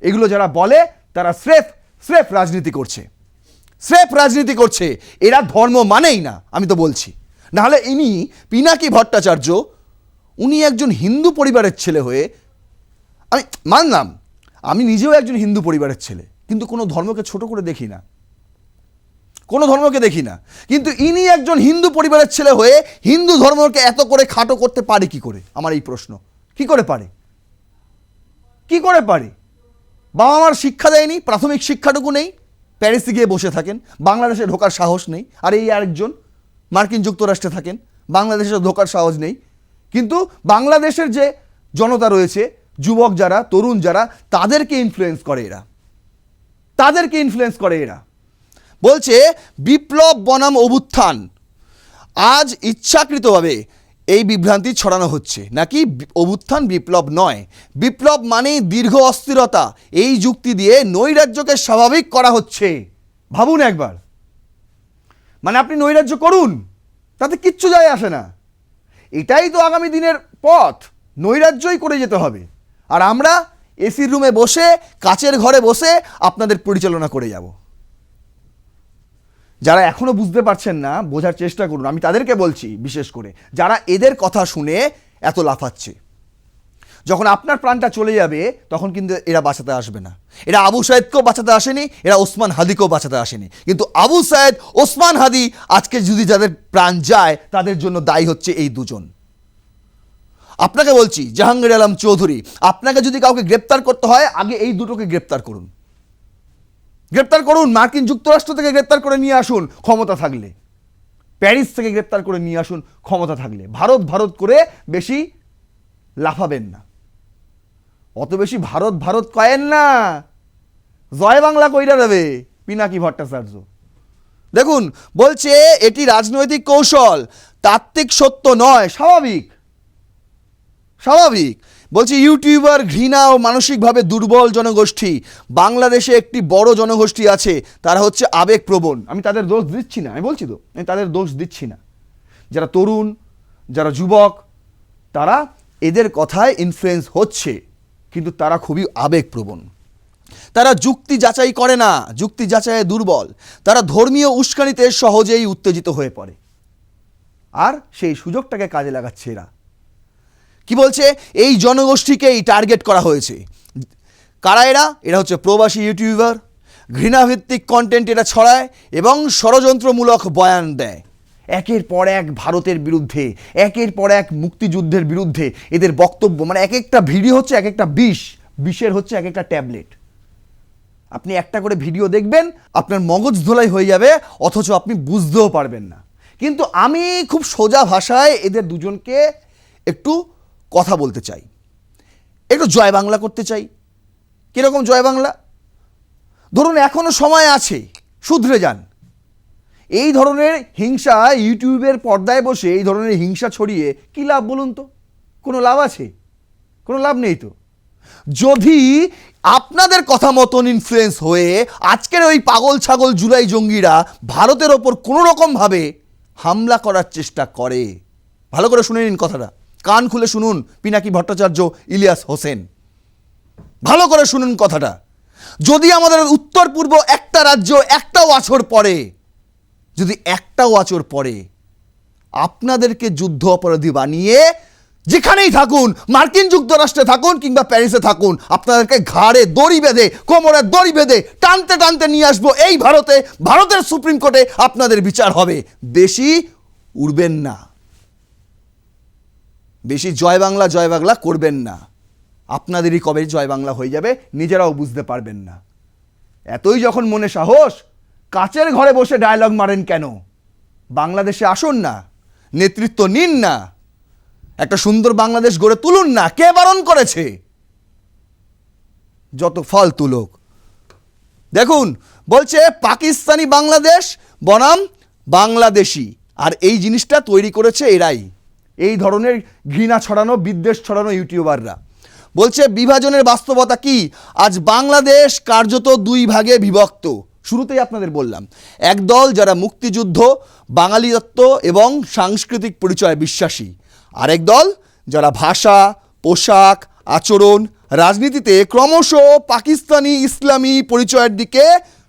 এগুলো যারা বলে তারা স্রেফ রাজনীতি করছে। এরা ধর্ম মানেই না, আমি তো বলছি। নাহলে ইনি পিনাকি ভট্টাচার্য, উনি একজন হিন্দু পরিবারের ছেলে হয়ে, আমি মানলাম আমি নিজেও একজন হিন্দু পরিবারের ছেলে, কিন্তু কোনো ধর্মকে ছোট করে দেখি না, কিন্তু ইনি একজন হিন্দু পরিবারের ছেলে হয়ে হিন্দু ধর্মকে এত করে খাটো করতে পারে কি করে? আমার এই প্রশ্ন, কি করে পারে? বাবা মার শিক্ষা দেয়নি, প্রাথমিক শিক্ষাটুকু নেই, প্যারিসে গিয়ে বসে থাকেন, বাংলাদেশে ঢোকার সাহস নেই। আর এই আরেকজন মার্কিন যুক্তরাষ্ট্রে থাকেন, বাংলাদেশে ঢোকার সাহস নেই। কিন্তু বাংলাদেশের যে জনতা রয়েছে, যুবক যারা, তরুণ যারা, তাদেরকে ইনফ্লুয়েন্স করে এরা। বলছে বিপ্লব বনাম অভ্যুত্থান। আজ ইচ্ছাকৃতভাবে এই বিভ্রান্তি ছড়ানো হচ্ছে নাকি অভ্যুত্থান বিপ্লব নয়, বিপ্লব মানেই দীর্ঘ অস্থিরতা, এই যুক্তি দিয়ে নৈরাজ্যকে স্বাভাবিক করা হচ্ছে। ভাবুন একবার, মানে আপনি নৈরাজ্য করুন, তাতে কিচ্ছু যায় আসে না, এটাই তো আগামী দিনের পথ, নৈরাজ্যই করে যেতে হবে। আর আমরা এসির রুমে বসে, কাচের ঘরে বসে আপনাদের পরিচালনা করে যাব। যারা এখনো বুঝতে পারছেন না, বোঝার চেষ্টা করুন। আমি তাদেরকে বলছি, বিশেষ করে যারা এদের কথা শুনে এত লাফাচ্ছে, যখন আপনার প্রাণটা চলে যাবে তখন কিন্তু এরা বাঁচাতে আসবে না। এরা আবু সায়েদকেও বাঁচাতে আসেনি, এরা ওসমান হাদিকেও বাঁচাতে আসেনি, কিন্তু আবু সায়েদ, ওসমান হাদি আজকে যদি যাদের প্রাণ যায় তাদের জন্য দায়ী হচ্ছে এই দুজন। আপনাকে বলছি জাহাঙ্গীর আলম চৌধুরী, আপনাকে যদি কাউকে গ্রেপ্তার করতে হয় আগে এই দুটোকে গ্রেপ্তার করুন, গ্রেপ্তার করুন। মার্কিন যুক্তরাষ্ট্র থেকে গ্রেপ্তার করে নিয়ে আসুন ক্ষমতা থাকলে, প্যারিস থেকে গ্রেপ্তার করে নিয়ে আসুন ক্ষমতা থাকলে। ভারত ভারত করে বেশি লাফাবেন না, অত বেশি ভারত ভারত কয়েন না, জয় বাংলা কইরা দেবে পিনাকি ভট্টাচার্য। দেখুন বলছে এটি রাজনৈতিক কৌশল, তাত্ত্বিক সত্য নয়, স্বাভাবিক স্বাভাবিক। বলছে ইউটিউবার ঘৃণা ও মানসিকভাবে দুর্বল জনগোষ্ঠী, বাংলাদেশে একটি বড় জনগোষ্ঠী আছে, তারা হচ্ছে আবেগপ্রবণ। আমি তাদের দোষ দিচ্ছি না, আমি বলছি তো, আমি তাদের দোষ দিচ্ছি না। যারা তরুণ, যারা যুবক, তারা এদের কথায় ইনফ্লুয়েন্স হচ্ছে, কিন্তু তারা খুবই আবেগপ্রবণ। তারা যুক্তি যাচাই করে না, যুক্তি যাচাইয়ে দুর্বল। তারা ধর্মীয় উস্কানিতে সহজেই উত্তেজিত হয়ে পড়ে, আর সেই সুযোগটাকে কাজে লাগাচ্ছে এরা। কি বলছে, এই জনগোষ্ঠীকেই টার্গেট করা হয়েছে। কারা এরা? এরা হচ্ছে প্রবাসী ইউটিউবার, ঘৃণাভিত্তিক কন্টেন্ট এরা ছড়ায় এবং ষড়যন্ত্রমূলক বয়ান দেয়। একের পর এক ভারতের বিরুদ্ধে, একের পর এক মুক্তিযুদ্ধের বিরুদ্ধে এদের বক্তব্য, মানে এক একটা ভিডিও হচ্ছে এক একটা বিষ, বিষের হচ্ছে এক একটা ট্যাবলেট। আপনি একটা করে ভিডিও দেখবেন, আপনার মগজ ধোলাই হয়ে যাবে, অথচ আপনি বুঝতেও পারবেন না। কিন্তু আমি খুব সোজা ভাষায় এদের দুজনকে একটু কথা বলতে চাই, একটু জয় বাংলা করতে চাই। কীরকম জয় বাংলা? ধরুন এখনো সময় আছে, শুধরে যান। এই ধরনের হিংসা, ইউটিউবের পর্দায় বসে এই ধরনের হিংসা ছড়িয়ে কি লাভ বলুন তো? কোনো লাভ আছে? কোনো লাভ নেই তো। যদি আপনাদের কথা মতন ইনফ্লুয়েন্স হয়ে আজকের ওই পাগল ছাগল জুলাই জঙ্গিরা ভারতের ওপর কোনো রকমভাবে হামলা করার চেষ্টা করে, ভালো করে শুনে নিন কথাটা, কান খুলে শুনুন পিনাকি ভট্টাচার্য, ইলিয়াস হোসেন, ভালো করে শুনুন কথাটা। যদি আমাদের উত্তর পূর্ব একটা রাজ্য একটাও আছর পড়ে, যদি একটাও আছর পড়ে, আপনাদেরকে যুদ্ধ অপরাধী বানিয়ে যেখানেই থাকুন, মার্কিন যুক্তরাষ্ট্রে থাকুন কিংবা প্যারিসে থাকুন, আপনাদেরকে ঘাড়ে দড়ি বেঁধে, কোমরে দড়ি বেঁধে টানতে টানতে নিয়ে আসবো এই ভারতে, ভারতের সুপ্রিম কোর্টে আপনাদের বিচার হবে। বেশি উড়বেন না, বেশি জয় বাংলা করবেন না, আপনাদেরই কবে জয় বাংলা হয়ে যাবে নিজেরাও বুঝতে পারবেন না। এতই যখন মনে সাহস, কাচের ঘরে বসে ডায়লগ মারেন কেন? বাংলাদেশে আসুন না, নেতৃত্ব নিন না, একটা সুন্দর বাংলাদেশ গড়ে তুলুন না। কে বারণ করেছে? যত ফালতু লোক। দেখুন বলছে পাকিস্তানি বাংলাদেশ বনাম বাংলাদেশি, আর এই জিনিসটা তৈরি করেছে এরাই, এই ধরনের ঘৃণা ছড়ানো, বিদ্বেষ ছড়ানো ইউটিউবাররা। বলছে বিভাজনের বাস্তবতা কি? আজ বাংলাদেশ কার্যত দুই ভাগে বিভক্ত। শুরুতেই আপনাদের বললাম, একদল যারা মুক্তিযুদ্ধ, বাঙালিত্ব এবং সাংস্কৃতিক পরিচয় বিশ্বাসী, আরেক দল যারা ভাষা, পোশাক, আচরণ, রাজনীতিতে ক্রমশ পাকিস্তানি ইসলামী পরিচয়ের দিকে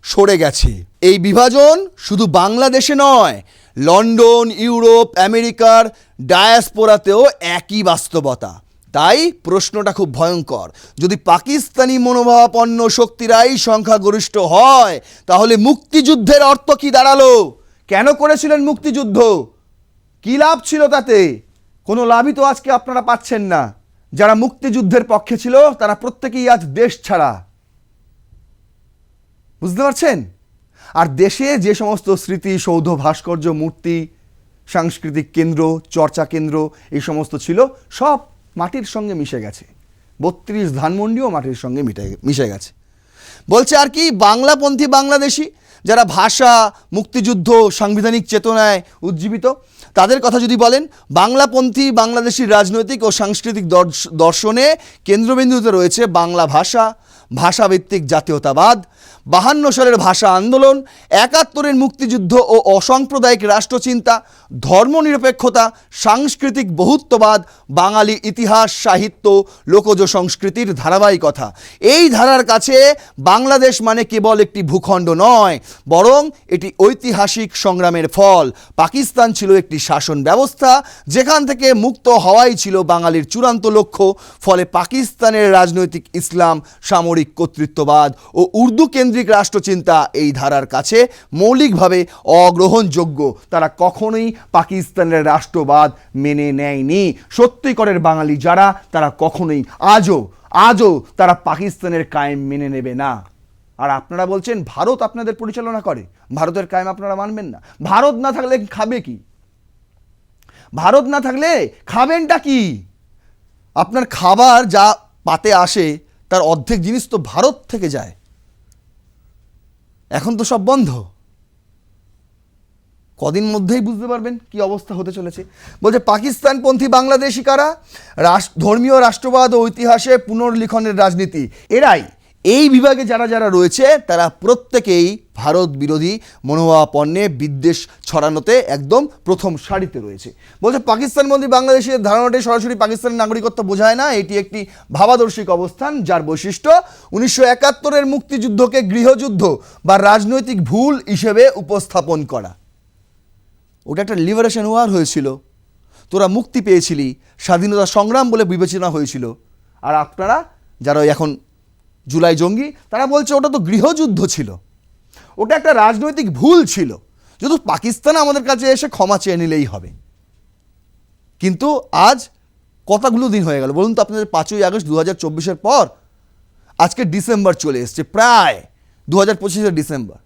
সরে গেছে। এই বিভাজন শুধু বাংলাদেশে নয়, লন্ডন, ইউরোপ, আমেরিকার ডায়াসপোরাতেও একই বাস্তবতা। তাই প্রশ্নটা খুব ভয়ঙ্কর। যদি পাকিস্তানি মনোভাবাপন্ন শক্তিরাই সংখ্যাগরিষ্ঠ হয়, তাহলে মুক্তিযুদ্ধের অর্থ কি দাঁড়ালো? কেন করেছিলেন মুক্তিযুদ্ধ? কি লাভ ছিল তাতে? কোনো লাভই তো আজকে আপনারা পাচ্ছেন না। যারা মুক্তিযুদ্ধের পক্ষে ছিল তারা প্রত্যেকেই আজ দেশ ছাড়া, বুঝতে পারছেন? আর দেশে যে সমস্ত স্মৃতি সৌধ, ভাস্কর্য, মূর্তি, সাংস্কৃতিক কেন্দ্র, চর্চা কেন্দ্র এই সমস্ত ছিল, সব মাটির সঙ্গে মিশে গেছে। 32 ধানমন্ডিও মাটির সঙ্গে মিশে গেছে। বলছে আর কি, বাংলাপন্থী বাংলাদেশি যারা ভাষা, মুক্তিযুদ্ধ, সাংবিধানিক চেতনায় উজ্জীবিত, তাদের কথা যদি বলেন, বাংলাপন্থী বাংলাদেশি রাজনৈতিক ও সাংস্কৃতিক দর্শনে কেন্দ্রবিন্দুতে রয়েছে বাংলা ভাষা, ভাষাভিত্তিক জাতীয়তাবাদ, 52 সালের ভাষা আন্দোলন, 71-এর মুক্তিযুদ্ধ ও অসাম্প্রদায়িক রাষ্ট্রচিন্তা, ধর্মনিরপেক্ষতা, সাংস্কৃতিক বহুত্ববাদ, বাঙালি ইতিহাস, সাহিত্য, লোকজ সংস্কৃতির ধারাবাহিকতা। এই ধারার কাছে বাংলাদেশ মানে কেবল একটি ভূখণ্ড নয়, বরং এটি ঐতিহাসিক সংগ্রামের ফল। পাকিস্তান ছিল একটি শাসন ব্যবস্থা, যেখান থেকে মুক্ত হওয়াই ছিল বাঙালির চূড়ান্ত লক্ষ্য। ফলে পাকিস্তানের রাজনৈতিক ইসলাম, সামরিক কর্তৃত্ববাদ ও উর্দু কেন্দ্রিক রাষ্ট্রচিন্তা এই ধারার কাছে মৌলিকভাবে অগ্রহণযোগ্য। তারা কখনোই পাকিস্তানের রাষ্ট্রবাদ মেনে নেয়নি। সত্যিকারের বাঙালি যারা, তারা কখনোই আজও তারা পাকিস্তানের কায়েম মেনে নেবে না। আর আপনারা বলছেন ভারত আপনাদের পরিচালনা করে, ভারতের কায়েম আপনারা মানবেন না। ভারত না থাকলে খাবে কি? ভারত না থাকলে খাবেনটা কি? আপনার খাবার যা পাতে আসে তার অর্ধেক জিনিস তো ভারত থেকে যায়। এখন তো সব বন্ধ। কদিন মধ্যেই বুঝতে পারবেন কি অবস্থা হতে চলেছে। বলছে পাকিস্তানপন্থী বাংলাদেশি কারা? ধর্মীয় রাষ্ট্রবাদ ও ইতিহাসে পুনর্লিখনের রাজনীতি। এরাই, এই বিভাগে যারা রয়েছে তারা প্রত্যেকেই ভারত বিরোধী মনোভাবাপন্নে বিদ্বেষ ছড়ানোতে একদম প্রথম সারিতে রয়েছে। বলছে পাকিস্তানপন্থী বাংলাদেশের ধারণাটি সরাসরি পাকিস্তানের নাগরিকত্ব বোঝায় না, এটি একটি ভাবাদর্শিক অবস্থান যার বৈশিষ্ট্য 1971-এর মুক্তিযুদ্ধকে গৃহযুদ্ধ বা রাজনৈতিক ভুল হিসেবে উপস্থাপন করা। ওটা একটা লিবারেশন ওয়ার হয়েছিল, তোরা মুক্তি পেয়েছিলি, স্বাধীনতা সংগ্রাম বলে বিবেচনা হয়েছিল। আর আপনারা যারা এখন জুলাই জঙ্গি, তারা বলছে ওটা তো গৃহযুদ্ধ ছিল, ওটা একটা রাজনৈতিক ভুল ছিল, শুধু পাকিস্তান আমাদের কাছে এসে ক্ষমা চেয়ে নিলেই হবে। কিন্তু আজ কতগুলো দিন হয়ে গেল বলুন তো আপনাদের? 5ই আগস্ট 2024-এর পর আজকে ডিসেম্বর চলে এসছে, প্রায় 2025-এর ডিসেম্বর,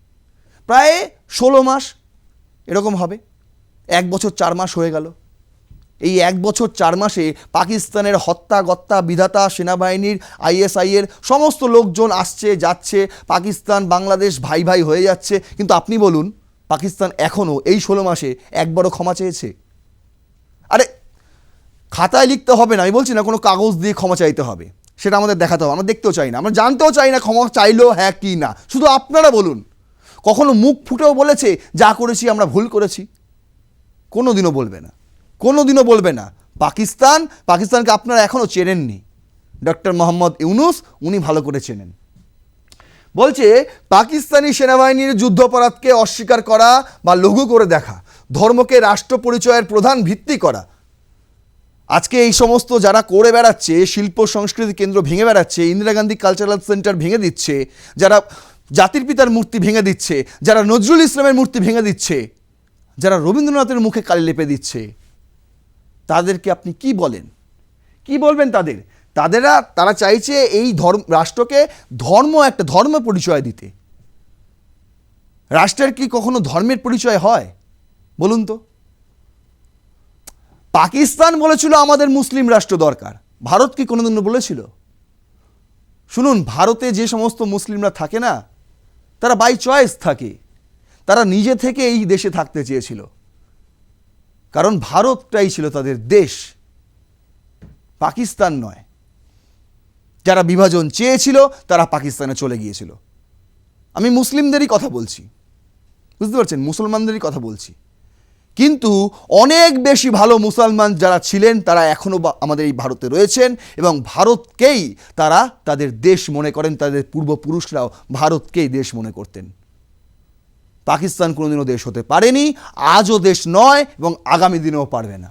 প্রায় 16 মাস এরকম হবে। 1 বছর 4 মাস হয়ে গেল। এই 1 বছর 4 মাসে পাকিস্তানের হত্যা বিধাতা, সেনাবাহিনীর, ISI-এর সমস্ত লোকজন আসছে যাচ্ছে, পাকিস্তান বাংলাদেশ ভাই ভাই হয়ে যাচ্ছে। কিন্তু আপনি বলুন, পাকিস্তান এখনও এই 16 মাসে একবারও ক্ষমা চেয়েছে? আরে খাতায় লিখতে হবে না, আমি বলছি না কোনো কাগজ দিয়ে ক্ষমা চাইতে হবে, সেটা আমাদের দেখাতে হবে। আমরা দেখতেও চাই না, আমরা জানতেও চাই না ক্ষমা চাইলো হ্যাঁ কি না। শুধু আপনারা বলুন, কখনো মুখ ফুটেও বলেছে যা করেছি আমরা ভুল করেছি? কোনোদিনও বলবে না। পাকিস্তানকে আপনারা এখনও চেনেননি। ডক্টর মোহাম্মদ ইউনুস উনি ভালো করে চেনেন। বলছে পাকিস্তানি সেনাবাহিনীর যুদ্ধাপরাধকে অস্বীকার করা বা লঘু করে দেখা, ধর্মকে রাষ্ট্র পরিচয়ের প্রধান ভিত্তি করা। আজকে এই সমস্ত যারা করে বেড়াচ্ছে, শিল্প সংস্কৃতি কেন্দ্র ভেঙে বেড়াচ্ছে, ইন্দিরা গান্ধী কালচারাল সেন্টার ভেঙে দিচ্ছে, যারা জাতির পিতার মূর্তি ভেঙে দিচ্ছে, যারা নজরুল ইসলামের মূর্তি ভেঙে দিচ্ছে, যারা রবীন্দ্রনাথের মুখে কালি লেপে দিচ্ছে, তাদেরকে আপনি কি বলেন? কি বলবেন তাদের? তারা চাইছে এই রাষ্ট্রকে একটা ধর্ম পরিচয় দিতে। রাষ্ট্রের কি কখনো ধর্মের পরিচয় হয় বলুন তো? পাকিস্তান বলেছিল আমাদের মুসলিম রাষ্ট্র দরকার, ভারত কি কোনোদিন বলেছিল? শুনুন, ভারতে যে সমস্ত মুসলিমরা থাকে না, তারা বাই চয়েস থাকে, তারা নিজে থেকে এই দেশে থাকতে চেয়েছিল, কারণ ভারতটাই ছিল তাদের দেশ, পাকিস্তান নয়। যারা বিভাজন চেয়েছিল তারা পাকিস্তানে চলে গিয়েছিল। আমি মুসলিমদেরই কথা বলছি, বুঝতে পারছেন, মুসলমানদেরই কথা বলছি। কিন্তু অনেক বেশি ভালো মুসলমান যারা ছিলেন তারা এখনও আমাদের এই ভারতে রয়েছেন এবং ভারতকেই তারা তাদের দেশ মনে করেন। তাদের পূর্বপুরুষরাও ভারতকেই দেশ মনে করতেন। পাকিস্তান কোনোদিনও দেশ হতে পারেনি, আজও দেশ নয় এবং আগামী দিনেও পারবে না।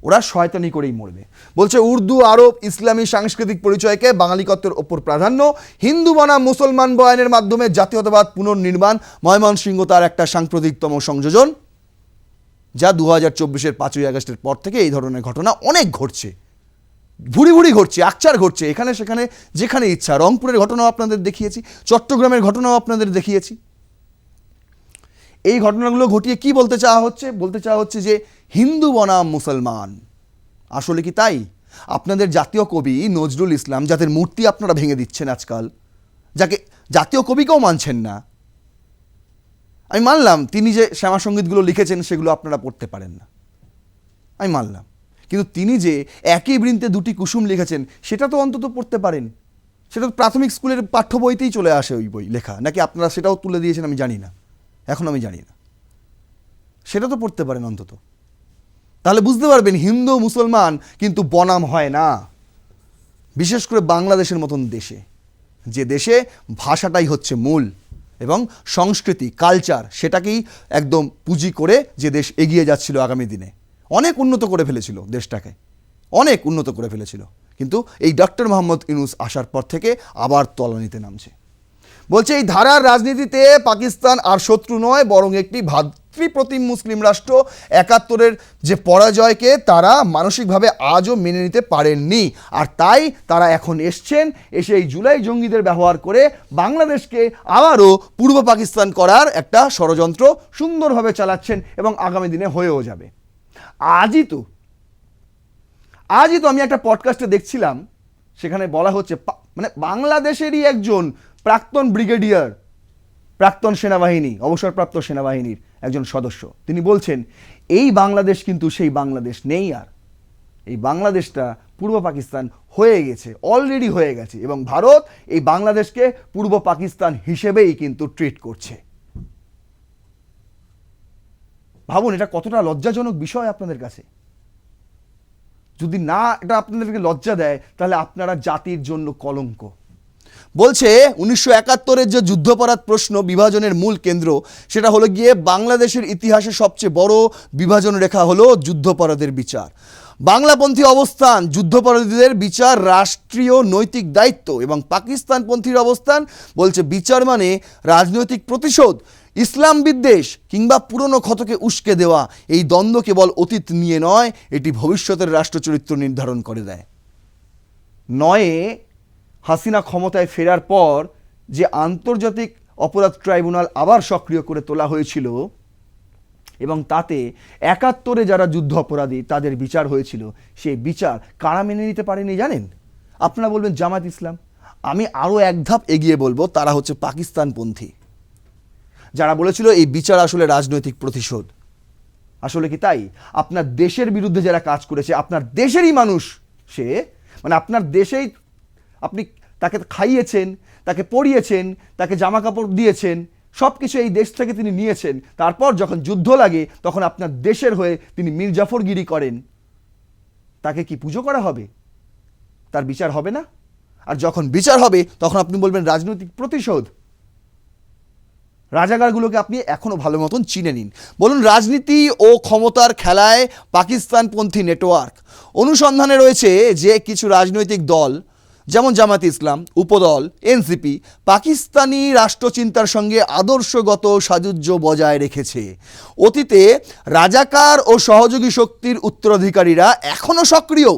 ওরা শয়তানি করেই মরবে। বলছে উর্দু, আরব, ইসলামী সাংস্কৃতিক পরিচয়কে বাঙালিকত্বের ওপর প্রাধান্য, হিন্দু বনাম মুসলমান বয়ানের মাধ্যমে জাতীয়তাবাদ পুনর্নির্মাণ ময়মনসিংহ তার একটা সাম্প্রতিকতম সংযোজন, যা 2024-এর 5ই আগস্টের পর থেকে এই ধরনের ঘটনা অনেক ঘটছে, ভুরি ঘটছে, আকচার ঘটছে, এখানে সেখানে যেখানে ইচ্ছা। রংপুরের ঘটনাও আপনাদের দেখিয়েছি, চট্টগ্রামের ঘটনাও আপনাদের দেখিয়েছি। এই ঘটনাগুলো ঘটিয়ে কি বলতে চাওয়া হচ্ছে যে হিন্দু বনাম মুসলমান। আসলে কি তাই? আপনাদের জাতীয় কবি নজরুল ইসলাম, যাদের মূর্তি আপনারা ভেঙে দিচ্ছেন আজকাল, যাকে জাতীয় কবিকেও মানছেন না, আমি মানলাম তিনি যে শ্যামাসঙ্গীতগুলো লিখেছেন সেগুলো আপনারা পড়তে পারেন না, আমি মানলাম, কিন্তু তিনি যে একই বৃন্তে দুটি কুসুম লিখেছেন সেটা তো অন্তত পড়তে পারেন। সেটা তো প্রাথমিক স্কুলের পাঠ্য বইতেই চলে আসে ওই বই লেখা, নাকি আপনারা সেটাও তুলে দিয়েছেন আমি জানি না, এখন আমি জানি না, সেটা তো পড়তে পারেন অন্তত। তাহলে বুঝতে পারবেন হিন্দু মুসলমান কিন্তু বনাম হয় না, বিশেষ করে বাংলাদেশের মতন দেশে, যে দেশে ভাষাটাই হচ্ছে মূল এবং সংস্কৃতি কালচার সেটাকেই একদম পুঁজি করে যে দেশ এগিয়ে যাচ্ছিল আগামী দিনে, অনেক উন্নত করে ফেলেছিল দেশটাকে, অনেক উন্নত করে ফেলেছিল। কিন্তু এই ডক্টর মোহাম্মদ ইউনূস আসার পর থেকে আবার তলানিতে নামছে। বলছে এই ধারার রাজনীতিতে পাকিস্তান আর শত্রু নয়, বরং একটি ভাতৃপ্রতিম মুসলিম রাষ্ট্র। ৭১-এর যে পরাজয়কে তারা মানসিকভাবে আজও মেনে নিতে পারেননি, আর তাই তারা এখন এসছেন, এসে এই জুলাই জঙ্গিদের ব্যবহার করে বাংলাদেশকে আবারও পূর্ব পাকিস্তান করার একটা ষড়যন্ত্র সুন্দরভাবে চালাচ্ছেন এবং আগামী দিনে হয়েও যাবে। আজই তো আমি একটা পডকাস্টে দেখছিলাম, সেখানে বলা হচ্ছে মানে বাংলাদেশেরই একজন প্রাক্তন ব্রিগেডিয়ার, প্রাক্তন সেনাবাহিনী, অবসরপ্রাপ্ত সেনাবাহিনীর একজন সদস্য, তিনি বলছেন এই বাংলাদেশ কিন্তু সেই বাংলাদেশ নেই, আর এই বাংলাদেশটা পূর্ব পাকিস্তান হয়ে গেছে, অলরেডি হয়ে গেছে, এবং ভারত এই বাংলাদেশকে পূর্ব পাকিস্তান হিসেবেই কিন্তু ট্রিট করছে। ভাবুন এটা কতটা লজ্জাজনক বিষয় আপনাদের কাছে। যদি না এটা আপনাদেরকে লজ্জা দেয় তাহলে আপনারা জাতির জন্য কলঙ্ক। বলছে ১৯৭১-এর যে যুদ্ধাপরাধ প্রশ্ন বিভাজনের মূল কেন্দ্র, সেটা হলো গিয়ে বাংলাদেশের ইতিহাসে সবচেয়ে বড় বিভাজন রেখা হলো যুদ্ধাপরাধের বিচার। বাংলাপন্থী অবস্থান যুদ্ধাপরাধীদের বিচার রাষ্ট্রীয় নৈতিক দায়িত্ব, এবং পাকিস্তানপন্থীর অবস্থান বলছে বিচার মানে রাজনৈতিক প্রতিশোধ, ইসলাম বিদ্বেষ কিংবা পুরনো ক্ষতকে উস্কে দেওয়া। এই দ্বন্দ্ব কেবল অতীত নিয়ে নয়, এটি ভবিষ্যতের রাষ্ট্রচরিত্র নির্ধারণ করে দেয়। নয়ে হাসিনা ক্ষমতায় ফেরার পর যে আন্তর্জাতিক অপরাধ ট্রাইব্যুনাল আবার সক্রিয় করে তোলা হয়েছিল, এবং তাতে ৭১-এ যারা যুদ্ধ অপরাধী তাদের বিচার হয়েছিল, সেই বিচার কারা মেনে নিতে পারেনি জানেন? আপনারা বলবেন জামাত ইসলাম, আমি আরও এক ধাপ এগিয়ে বলবো তারা হচ্ছে পাকিস্তানপন্থী, যারা বলেছিল এই বিচার আসলে রাজনৈতিক প্রতিশোধ। আসলে কি তাই? আপনার দেশের বিরুদ্ধে যারা কাজ করেছে, আপনার দেশেরই মানুষ সে, মানে আপনার দেশেই আপনি তাকে খাইয়েছেন, তাকে পড়িয়েছেন, তাকে জামা কাপড় দিয়েছেন, সব কিছু এই দেশ থেকে তিনি নিয়েছেন, তারপর যখন যুদ্ধ লাগে তখন আপনার দেশের হয়ে তিনি মির্জাফরগিরি করেন, তাকে কি পুজো করা হবে? তার বিচার হবে না? আর যখন বিচার হবে তখন আপনি বলবেন রাজনৈতিক প্রতিশোধ। রাজাকারগুলোকে আপনি এখনো ভালো মতন চিনে নিন। বলুন রাজনীতি ও ক্ষমতার খেলায় পাকিস্তানপন্থী নেটওয়ার্ক। অনুসন্ধানে রয়েছে যে কিছু রাজনৈতিক দল যেমন জামাত ইসলাম, উপদল, এনসিপি পাকিস্তানি রাষ্ট্রচিন্তার সঙ্গে আদর্শগত সাযুজ্য বজায় রেখেছে। অতীতে রাজাকার ও সহযোগী শক্তির উত্তরাধিকারীরা এখনও সক্রিয়।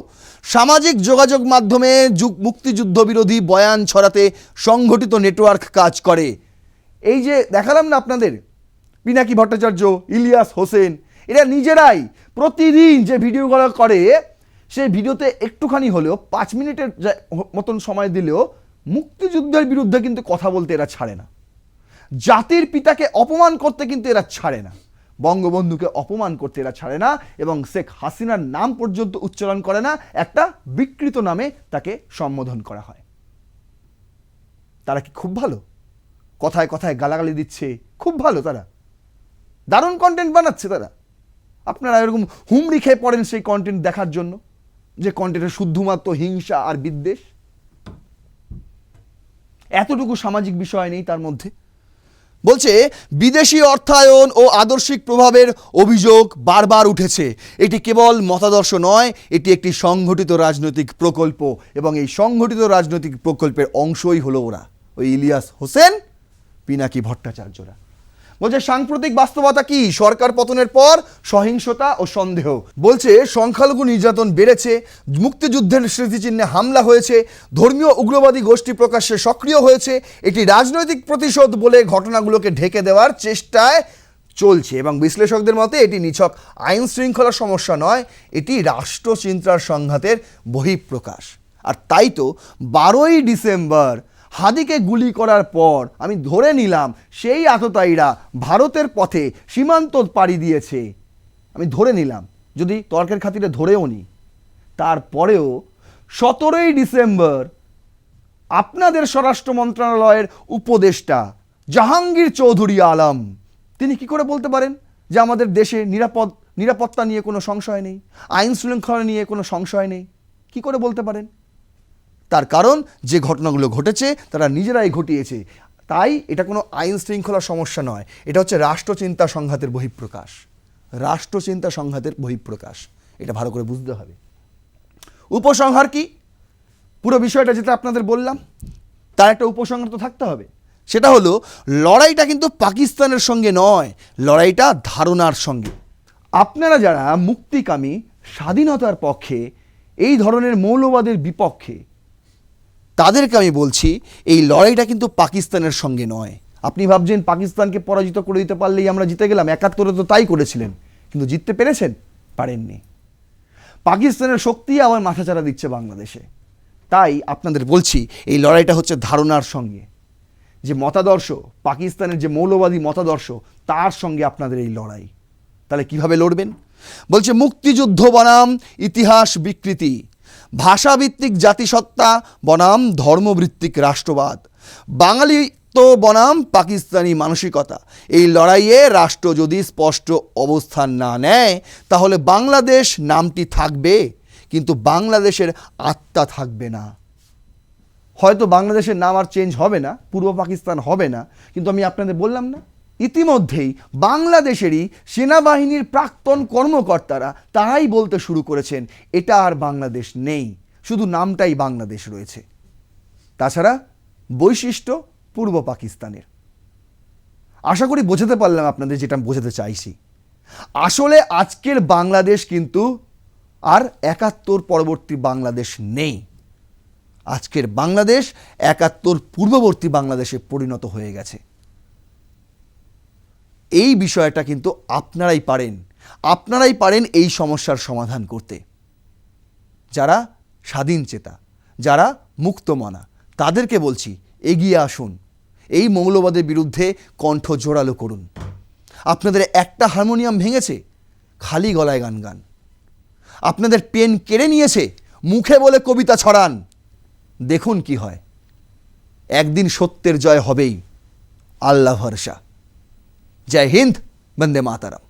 সামাজিক যোগাযোগ মাধ্যমে মুক্তিযুদ্ধ বিরোধী বয়ান ছড়াতে সংগঠিত নেটওয়ার্ক কাজ করে। এই যে দেখালাম না আপনাদের, পিনাকি ভট্টাচার্য, ইলিয়াস হোসেন, এরা নিজেরাই প্রতিদিন যে ভিডিওগুলো করে, সেই ভিডিওতে একটুখানি হলেও 5 মিনিটের মতন সময় দিলেও মুক্তিযুদ্ধের বিরুদ্ধে কিন্তু কথা বলতে এরা ছাড়ে না। জাতির পিতাকে অপমান করতে কিন্তু এরা ছাড়ে না, বঙ্গবন্ধুকে অপমান করতে এরা ছাড়ে না, এবং শেখ হাসিনার নাম পর্যন্ত উচ্চারণ করে না, একটা বিকৃত নামে তাকে সম্বোধন করা হয়। তারা কি খুব ভালো? কথায় কথায় গালাগালি দিচ্ছে, খুব ভালো, তারা দারুণ কন্টেন্ট বানাচ্ছে তারা। আপনারা এরকম হুমড়ি খেয়ে পড়েন সেই কন্টেন্ট দেখার জন্য, যে কন্টেন্টে শুধুমাত্র হিংসা আর বিদ্বেষ, এতটুকু সামাজিক বিষয় নেই তার মধ্যে। বলছে বিদেশি অর্থায়ন ও আদর্শিক প্রভাবের অভিযোগ বারবার উঠেছে। এটি কেবল মতাদর্শ নয়, এটি একটি সংগঠিত রাজনৈতিক প্রকল্প, এবং এই সংগঠিত রাজনৈতিক প্রকল্পের অংশই হলো ওরা, ওই ইলিয়াস হোসেন, পিনাকি ভট্টাচার্যরা। বলছে সাম্প্রতিক বাস্তবতা কি? সরকার পতনের পর সহিংসতা ও সন্দেহ। বলছে সংখ্যালঘু নির্যাতন বেড়েছে, মুক্তিযুদ্ধের স্মৃতিচিহ্নে হামলা হয়েছে, ধর্মীয় উগ্রবাদী গোষ্ঠী প্রকাশ্যে সক্রিয় হয়েছে। এটি রাজনৈতিক প্রতিশোধ বলে ঘটনাগুলোকে ঢেকে দেওয়ার চেষ্টায় চলছে, এবং বিশ্লেষকদের মতে এটি নিছক আইন শৃঙ্খলা সমস্যা নয়, এটি রাষ্ট্রচিন্তার সংঘাতের বহিঃপ্রকাশ। আর তাই তো 12ই ডিসেম্বর হাদিকে গুলি করার পর আমি ধরে নিলাম সেই আততায়ীরা ভারতের পথে সীমান্ত পাড়ি দিয়েছে, আমি ধরে নিলাম, যদি তর্কের খাতিরে ধরেও নিই, তারপরেও 17ই ডিসেম্বর আপনাদের স্বরাষ্ট্র মন্ত্রণালয়ের উপদেষ্টা জাহাঙ্গীর চৌধুরী আলম তিনি কি করে বলতে পারেন যে আমাদের দেশে নিরাপত্তা নিয়ে কোনো সংশয় নেই, আইন শৃঙ্খলা নিয়ে কোনো সংশয় নেই? কি করে বলতে পারেন? তার কারণ যে ঘটনাগুলো ঘটেছে তারা নিজেরাই ঘটিয়েছে। তাই এটা কোনো আইন শৃঙ্খলার সমস্যা নয়, এটা হচ্ছে রাষ্ট্রচিন্তা সংঘাতের বহিঃপ্রকাশ। রাষ্ট্রচিন্তা সংঘাতের বহিঃপ্রকাশ, এটা ভালো করে বুঝতে হবে। উপসংহার কি? পুরো বিষয়টা যেটা আপনাদের বললাম তার একটা উপসংহার তো থাকতে হবে। সেটা হলো লড়াইটা কিন্তু পাকিস্তানের সঙ্গে নয়, লড়াইটা ধারণার সঙ্গে। আপনারা যারা মুক্তিকামী, স্বাধীনতার পক্ষে, এই ধরনের মৌলবাদের বিপক্ষে, তাদেরকে আমি বলছি এই লড়াইটা কিন্তু পাকিস্তানের সঙ্গে নয়। আপনি ভাবছেন পাকিস্তানকে পরাজিত করে দিতে পারলেই আমরা জিতে গেলাম, 71-এ তো তাই করেছিলেন, কিন্তু জিততে পেরেছেন? পারেননি। পাকিস্তানের শক্তি আবার মাথাচাড়া দিচ্ছে বাংলাদেশে। তাই আপনাদের বলছি এই লড়াইটা হচ্ছে ধারণার সঙ্গে, যে মতাদর্শ, পাকিস্তানের যে মৌলবাদী মতাদর্শ, তার সঙ্গে আপনাদের এই লড়াই। তাহলে কিভাবে লড়বেন? বলছে মুক্তিযুদ্ধ বনাম ইতিহাস বিকৃতি, ভাষাভিত্তিক জাতিসত্তা বনাম ধর্মভিত্তিক রাষ্ট্রবাদ, বাঙালি তো বনাম পাকিস্তানি মানসিকতা। এই লড়াইয়ে রাষ্ট্র যদি স্পষ্ট অবস্থান না নেয় তাহলে বাংলাদেশ নামটি থাকবে কিন্তু বাংলাদেশের আত্মা থাকবে না। হয়তো বাংলাদেশের নাম আর চেঞ্জ হবে না, পূর্ব পাকিস্তান হবে না, কিন্তু আমি আপনাদের বললাম না, ইতিমধ্যেই বাংলাদেশেরই সেনাবাহিনীর প্রাক্তন কর্মকর্তারা তারাই বলতে শুরু করেছেন এটা আর বাংলাদেশ নেই, শুধু নামটাই বাংলাদেশ রয়েছে। তাছাড়া বৈশিষ্ট্য পূর্ব পাকিস্তানের। আশা করি বোঝাতে পারলাম আপনাদের যেটা বোঝাতে চাইছি। আসলে আজকের বাংলাদেশ কিন্তু আর 71 পরবর্তী বাংলাদেশ নেই। আজকের বাংলাদেশ 71 পূর্ববর্তী বাংলাদেশে পরিণত হয়ে গেছে। এই বিষয়টা কিন্তু আপনারাই পারেন এই সমস্যার সমাধান করতে। যারা স্বাধীন চেতা, যারা মুক্তমনা, তাদেরকে বলছি এগিয়ে আসুন, এই মৌলবাদের বিরুদ্ধে কণ্ঠ জোরালো করুন। আপনাদের একটা হারমোনিয়াম ভেঙেছে, খালি গলায় গান গান। আপনাদের পেন কেড়ে নিয়েছে, মুখে বলে কবিতা ছড়ান, দেখুন কি হয়। একদিন সত্যের জয় হবেই, আল্লাহ ভরসা। জয় হিন্দ, বন্দে মাতারাম।